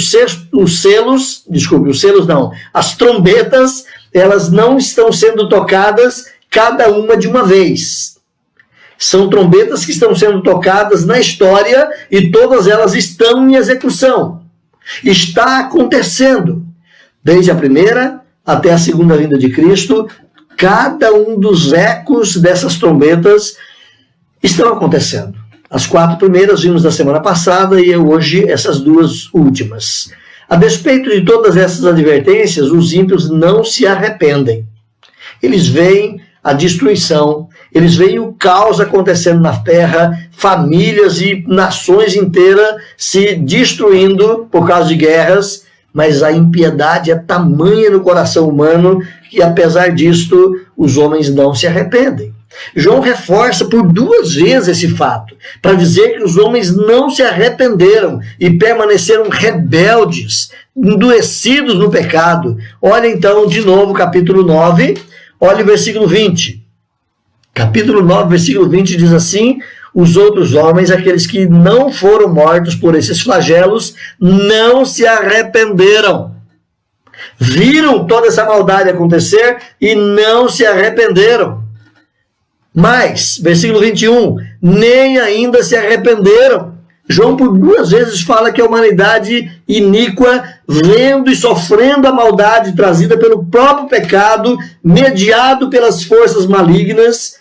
as trombetas, elas não estão sendo tocadas cada uma de uma vez. São trombetas que estão sendo tocadas na história e todas elas estão em execução. Está acontecendo. Desde a primeira até a segunda vinda de Cristo, cada um dos ecos dessas trombetas estão acontecendo. As 4 primeiras vimos na semana passada e hoje essas 2 últimas. A despeito de todas essas advertências, os ímpios não se arrependem. Eles veem a destruição, eles veem o caos acontecendo na terra, famílias e nações inteiras se destruindo por causa de guerras, mas a impiedade é tamanha no coração humano que, apesar disto, os homens não se arrependem. João reforça por 2 vezes esse fato, para dizer que os homens não se arrependeram e permaneceram rebeldes, endurecidos no pecado. Olha então de novo o capítulo 9, olha o versículo 20. Capítulo 9, versículo 20 diz assim: os outros homens, aqueles que não foram mortos por esses flagelos, não se arrependeram. Viram toda essa maldade acontecer e não se arrependeram. Mas, versículo 21, nem ainda se arrependeram. João por 2 vezes fala que a humanidade iníqua, vendo e sofrendo a maldade trazida pelo próprio pecado, mediado pelas forças malignas,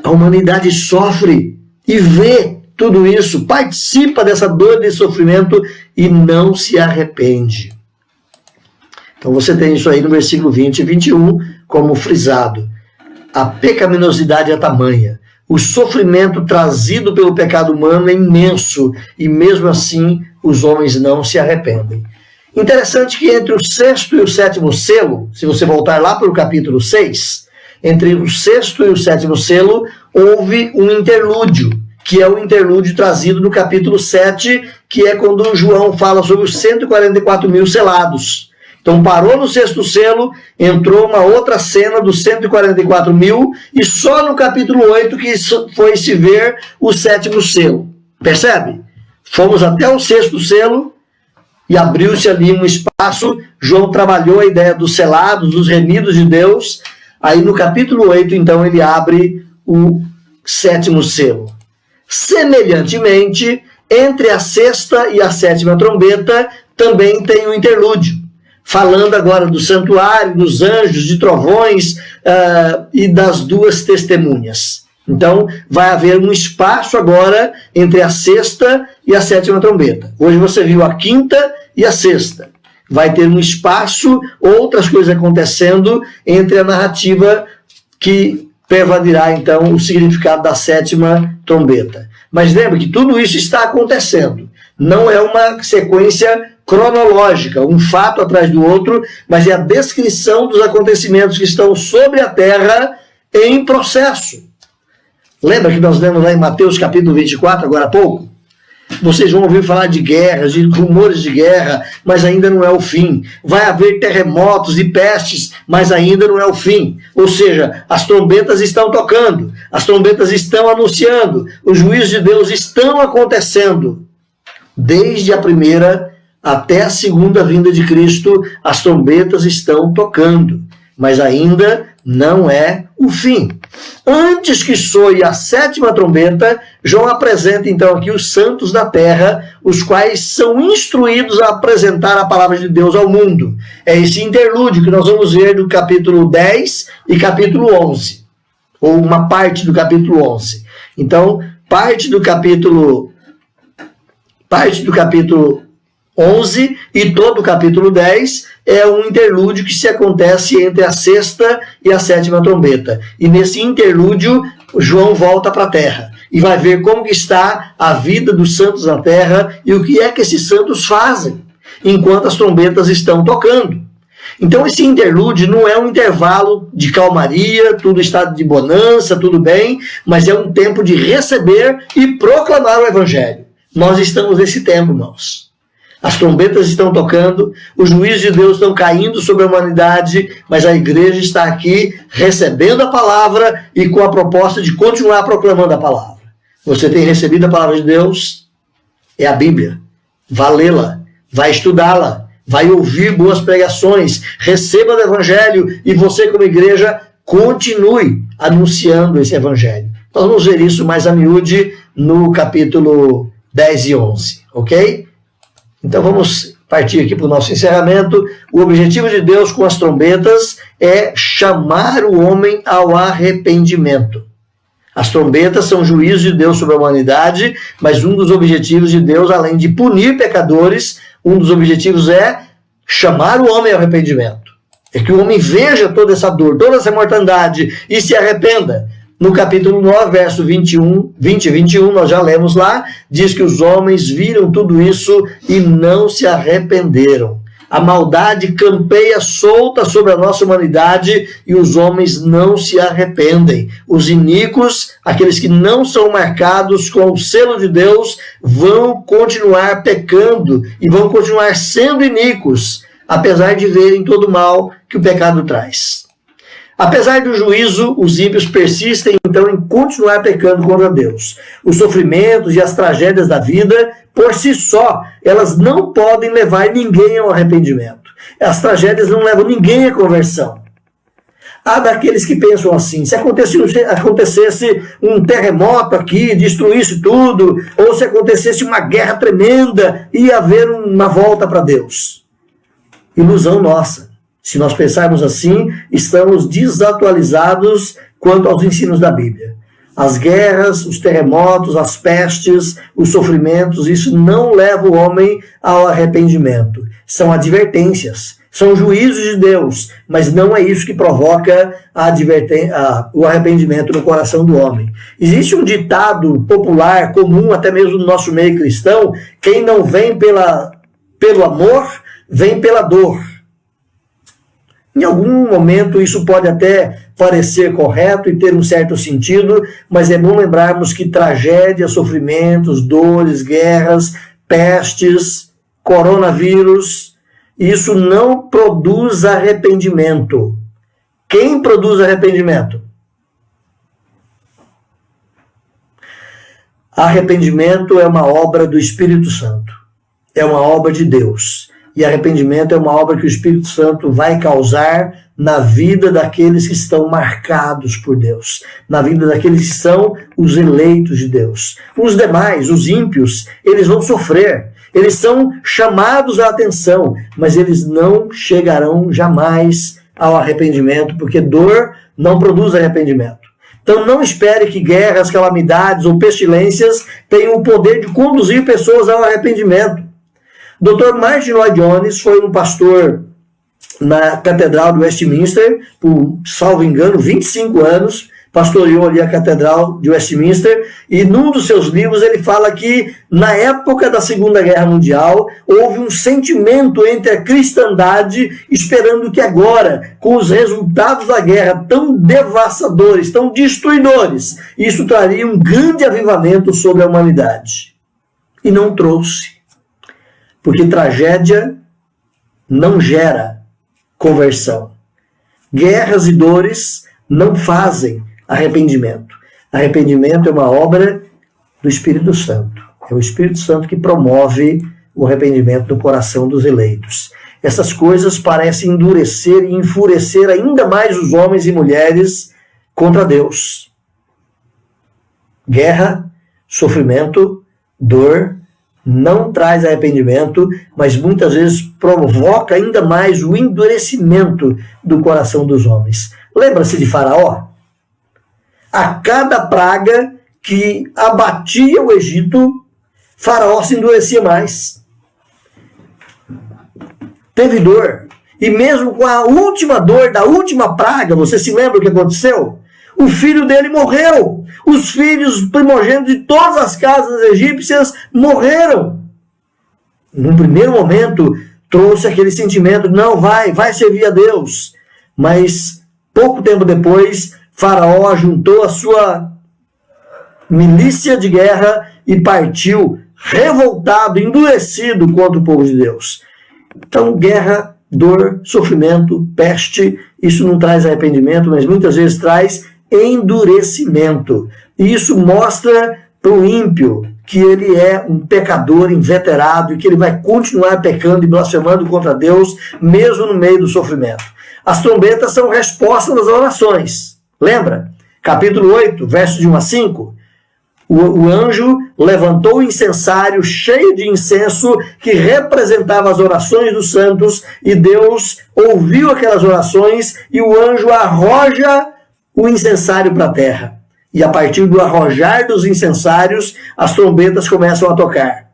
a humanidade sofre e vê tudo isso, participa dessa dor, desse sofrimento e não se arrepende. Então você tem isso aí no versículo 20 e 21 como frisado. A pecaminosidade é tamanha, o sofrimento trazido pelo pecado humano é imenso e mesmo assim os homens não se arrependem. Interessante que entre o 6º e o 7º selo, se você voltar lá para o capítulo 6, entre o 6º e o 7º selo houve um interlúdio, que é o interlúdio trazido no capítulo 7, que é quando João fala sobre os 144 mil selados. Então parou no 6º selo, entrou uma outra cena dos 144 mil e só no capítulo 8 que foi se ver o 7º selo. Percebe? Fomos até o 6º selo e abriu-se ali um espaço. João trabalhou a ideia dos selados, dos remidos de Deus. Aí no capítulo 8, então, ele abre o 7º selo. Semelhantemente, entre a 6ª e a 7ª trombeta, também tem o interlúdio. Falando agora do santuário, dos anjos, de trovões e das 2 testemunhas. Então, vai haver um espaço agora entre a 6ª e a 7ª trombeta. Hoje você viu a 5ª e a 6ª. Vai ter um espaço, outras coisas acontecendo entre a narrativa que pervadirá, então, o significado da 7ª trombeta. Mas lembre que tudo isso está acontecendo. Não é uma sequência cronológica, um fato atrás do outro, mas é a descrição dos acontecimentos que estão sobre a terra em processo. Lembra que nós lemos lá em Mateus capítulo 24, agora há pouco? Vocês vão ouvir falar de guerras, de rumores de guerra, mas ainda não é o fim. Vai haver terremotos e pestes, mas ainda não é o fim. Ou seja, as trombetas estão tocando, as trombetas estão anunciando, os juízos de Deus estão acontecendo. Desde a primeira até a segunda vinda de Cristo, as trombetas estão tocando, mas ainda não é o fim. Antes que soe a 7ª trombeta, João apresenta então aqui os santos da terra, os quais são instruídos a apresentar a palavra de Deus ao mundo. É esse interlúdio que nós vamos ver do capítulo 10 e capítulo 11, ou uma parte do capítulo 11. Então, parte do capítulo 11 e todo o capítulo 10 é um interlúdio que se acontece entre a sexta e a sétima trombeta. E nesse interlúdio, João volta para a terra e vai ver como que está a vida dos santos na terra e o que é que esses santos fazem enquanto as trombetas estão tocando. Então esse interlúdio não é um intervalo de calmaria, tudo está de bonança, tudo bem, mas é um tempo de receber e proclamar o evangelho. Nós estamos nesse tempo, irmãos. As trombetas estão tocando, os juízos de Deus estão caindo sobre a humanidade, mas a igreja está aqui recebendo a palavra e com a proposta de continuar proclamando a palavra. Você tem recebido a palavra de Deus? É a Bíblia. Vá lê-la, vai estudá-la, vai ouvir boas pregações, receba o evangelho e você como igreja continue anunciando esse evangelho. Nós vamos ver isso mais a miúde no capítulo 10 e 11, ok? Então vamos partir aqui para o nosso encerramento. O objetivo de Deus com as trombetas é chamar o homem ao arrependimento. As trombetas são juízos de Deus sobre a humanidade, mas um dos objetivos de Deus, além de punir pecadores, um dos objetivos é chamar o homem ao arrependimento. É que o homem veja toda essa dor, toda essa mortandade e se arrependa. No capítulo 9, verso 20 e 21, nós já lemos lá, diz que os homens viram tudo isso e não se arrependeram. A maldade campeia solta sobre a nossa humanidade e os homens não se arrependem. Os iníquos, aqueles que não são marcados com o selo de Deus, vão continuar pecando e vão continuar sendo iníquos, apesar de verem todo o mal que o pecado traz. Apesar do juízo, os ímpios persistem então em continuar pecando contra Deus. Os sofrimentos e as tragédias da vida, por si só, elas não podem levar ninguém ao arrependimento. As tragédias não levam ninguém à conversão. Há daqueles que pensam assim, se acontecesse um terremoto aqui, destruísse tudo, ou se acontecesse uma guerra tremenda, ia haver uma volta para Deus. Ilusão nossa. Se nós pensarmos assim, estamos desatualizados quanto aos ensinos da Bíblia. As guerras, os terremotos, as pestes, os sofrimentos, isso não leva o homem ao arrependimento. São advertências, são juízos de Deus, mas não é isso que provoca o arrependimento no coração do homem. Existe um ditado popular, comum até mesmo no nosso meio cristão: quem não vem pelo amor, vem pela dor. Em algum momento isso pode até parecer correto e ter um certo sentido, mas é bom lembrarmos que tragédias, sofrimentos, dores, guerras, pestes, coronavírus, isso não produz arrependimento. Quem produz arrependimento? Arrependimento é uma obra do Espírito Santo, é uma obra de Deus. E arrependimento é uma obra que o Espírito Santo vai causar na vida daqueles que estão marcados por Deus, na vida daqueles que são os eleitos de Deus. Os demais, os ímpios, eles vão sofrer, eles são chamados à atenção, mas eles não chegarão jamais ao arrependimento, porque dor não produz arrependimento. Então não espere que guerras, calamidades ou pestilências tenham o poder de conduzir pessoas ao arrependimento. Dr. Martin Lloyd-Jones foi um pastor na Catedral de Westminster, por, salvo engano, 25 anos, pastoreou ali a Catedral de Westminster, e num dos seus livros ele fala que na época da Segunda Guerra Mundial houve um sentimento entre a cristandade, esperando que agora, com os resultados da guerra tão devastadores, tão destruidores, isso traria um grande avivamento sobre a humanidade. E não trouxe. Porque tragédia não gera conversão. Guerras e dores não fazem arrependimento. Arrependimento é uma obra do Espírito Santo. É o Espírito Santo que promove o arrependimento no coração dos eleitos. Essas coisas parecem endurecer e enfurecer ainda mais os homens e mulheres contra Deus. Guerra, sofrimento, dor, não traz arrependimento, mas muitas vezes provoca ainda mais o endurecimento do coração dos homens. Lembra-se de Faraó? A cada praga que abatia o Egito, Faraó se endurecia mais. teve dor. E mesmo com a última dor da última praga, você se lembra o que aconteceu? O filho dele morreu. Os filhos primogênitos de todas as casas egípcias morreram. Num primeiro momento, trouxe aquele sentimento, não, vai servir a Deus. Mas, pouco tempo depois, Faraó juntou a sua milícia de guerra e partiu revoltado, endurecido contra o povo de Deus. Então, guerra, dor, sofrimento, peste, isso não traz arrependimento, mas muitas vezes traz endurecimento. E isso mostra para o ímpio que ele é um pecador inveterado e que ele vai continuar pecando e blasfemando contra Deus, mesmo no meio do sofrimento. As trombetas são resposta das orações. Lembra? Capítulo 8, versos de 1 a 5. O anjo levantou o incensário cheio de incenso que representava as orações dos santos, e Deus ouviu aquelas orações e o anjo arroja o incensário para a terra. E a partir do arrojar dos incensários, as trombetas começam a tocar.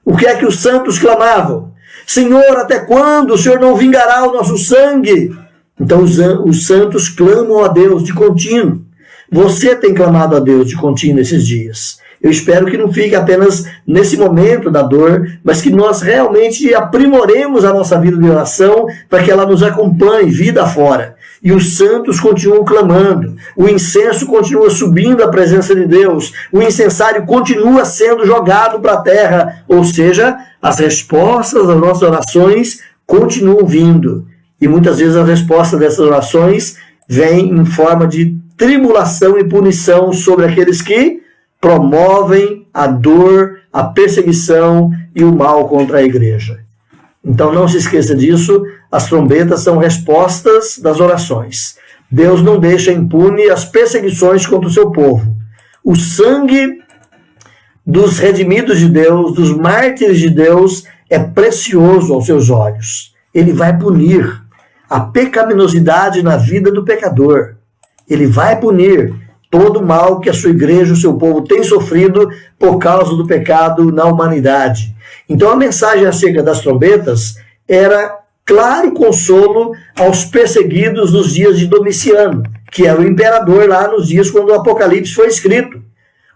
O que é que os santos clamavam? Senhor, até quando o Senhor não vingará o nosso sangue? Então os santos clamam a Deus de contínuo. Você tem clamado a Deus de contínuo esses dias. Eu espero que não fique apenas nesse momento da dor, mas que nós realmente aprimoremos a nossa vida de oração para que ela nos acompanhe vida fora. E os santos continuam clamando, o incenso continua subindo à presença de Deus, o incensário continua sendo jogado para a terra, ou seja, as respostas das nossas orações continuam vindo. E muitas vezes a resposta dessas orações vem em forma de tribulação e punição sobre aqueles que promovem a dor, a perseguição e o mal contra a igreja. Então não se esqueça disso, as trombetas são respostas das orações. Deus não deixa impune as perseguições contra o seu povo. O sangue dos redimidos de Deus, dos mártires de Deus, é precioso aos seus olhos. Ele vai punir a pecaminosidade na vida do pecador. Ele vai punir todo o mal que a sua igreja, o seu povo tem sofrido por causa do pecado na humanidade. Então a mensagem acerca das trombetas era claro consolo aos perseguidos nos dias de Domiciano, que era o imperador lá nos dias quando o Apocalipse foi escrito.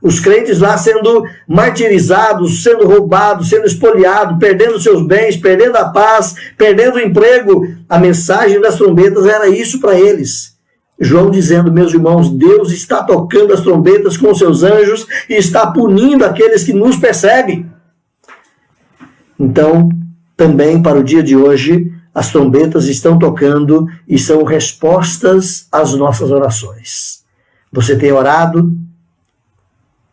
Os crentes lá sendo martirizados, sendo roubados, sendo espoliados, perdendo seus bens, perdendo a paz, perdendo o emprego. A mensagem das trombetas era isso para eles. João dizendo, meus irmãos, Deus está tocando as trombetas com seus anjos e está punindo aqueles que nos perseguem. Então, também para o dia de hoje, as trombetas estão tocando e são respostas às nossas orações. Você tem orado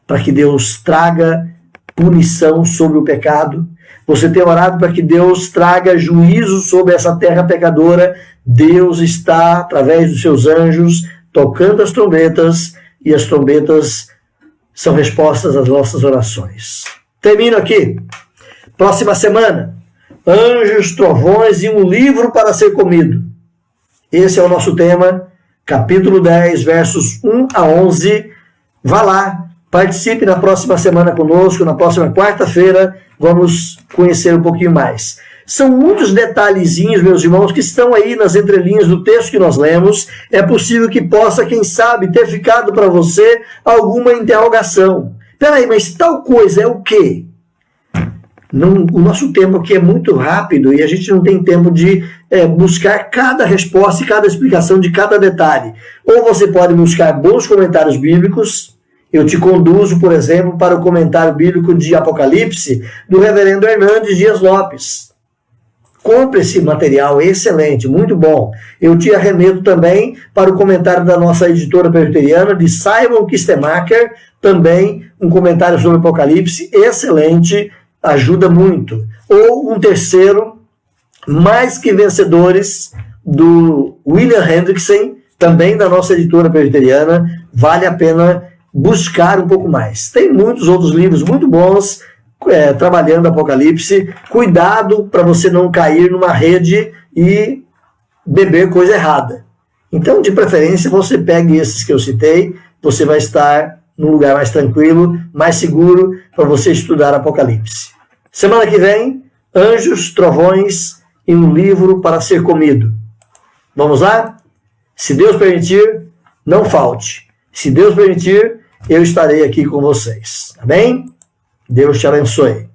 para que Deus traga punição sobre o pecado? Você tem orado para que Deus traga juízo sobre essa terra pecadora? Deus está, através dos seus anjos, tocando as trombetas, e as trombetas são respostas às nossas orações. Termino aqui. Próxima semana, anjos, trovões e um livro para ser comido. Esse é o nosso tema, capítulo 10, versos 1 a 11. Vá lá, participe na próxima semana conosco, na próxima quarta-feira, vamos conhecer um pouquinho mais. São muitos detalhezinhos, meus irmãos, que estão aí nas entrelinhas do texto que nós lemos. É possível que possa, quem sabe, ter ficado para você alguma interrogação. Peraí, mas tal coisa é o quê? O nosso tempo aqui é muito rápido e a gente não tem tempo de buscar cada resposta e cada explicação de cada detalhe. Ou você pode buscar bons comentários bíblicos. Eu te conduzo, por exemplo, para o comentário bíblico de Apocalipse do reverendo Hernandes Dias Lopes. Compre esse material, é excelente, muito bom. Eu te arremeto também para o comentário da nossa editora presbiteriana, de Simon Kistemacher, também um comentário sobre Apocalipse, excelente, ajuda muito. Ou um terceiro, Mais que Vencedores, do William Hendrickson, também da nossa editora presbiteriana, vale a pena buscar um pouco mais. Tem muitos outros livros muito bons trabalhando Apocalipse. Cuidado para você não cair numa rede e beber coisa errada. Então, de preferência, você pegue esses que eu citei, você vai estar num lugar mais tranquilo, mais seguro para você estudar Apocalipse. Semana que vem, anjos, trovões em um livro para ser comido. Vamos lá? Se Deus permitir, não falte. Se Deus permitir, eu estarei aqui com vocês. Amém? Deus te abençoe.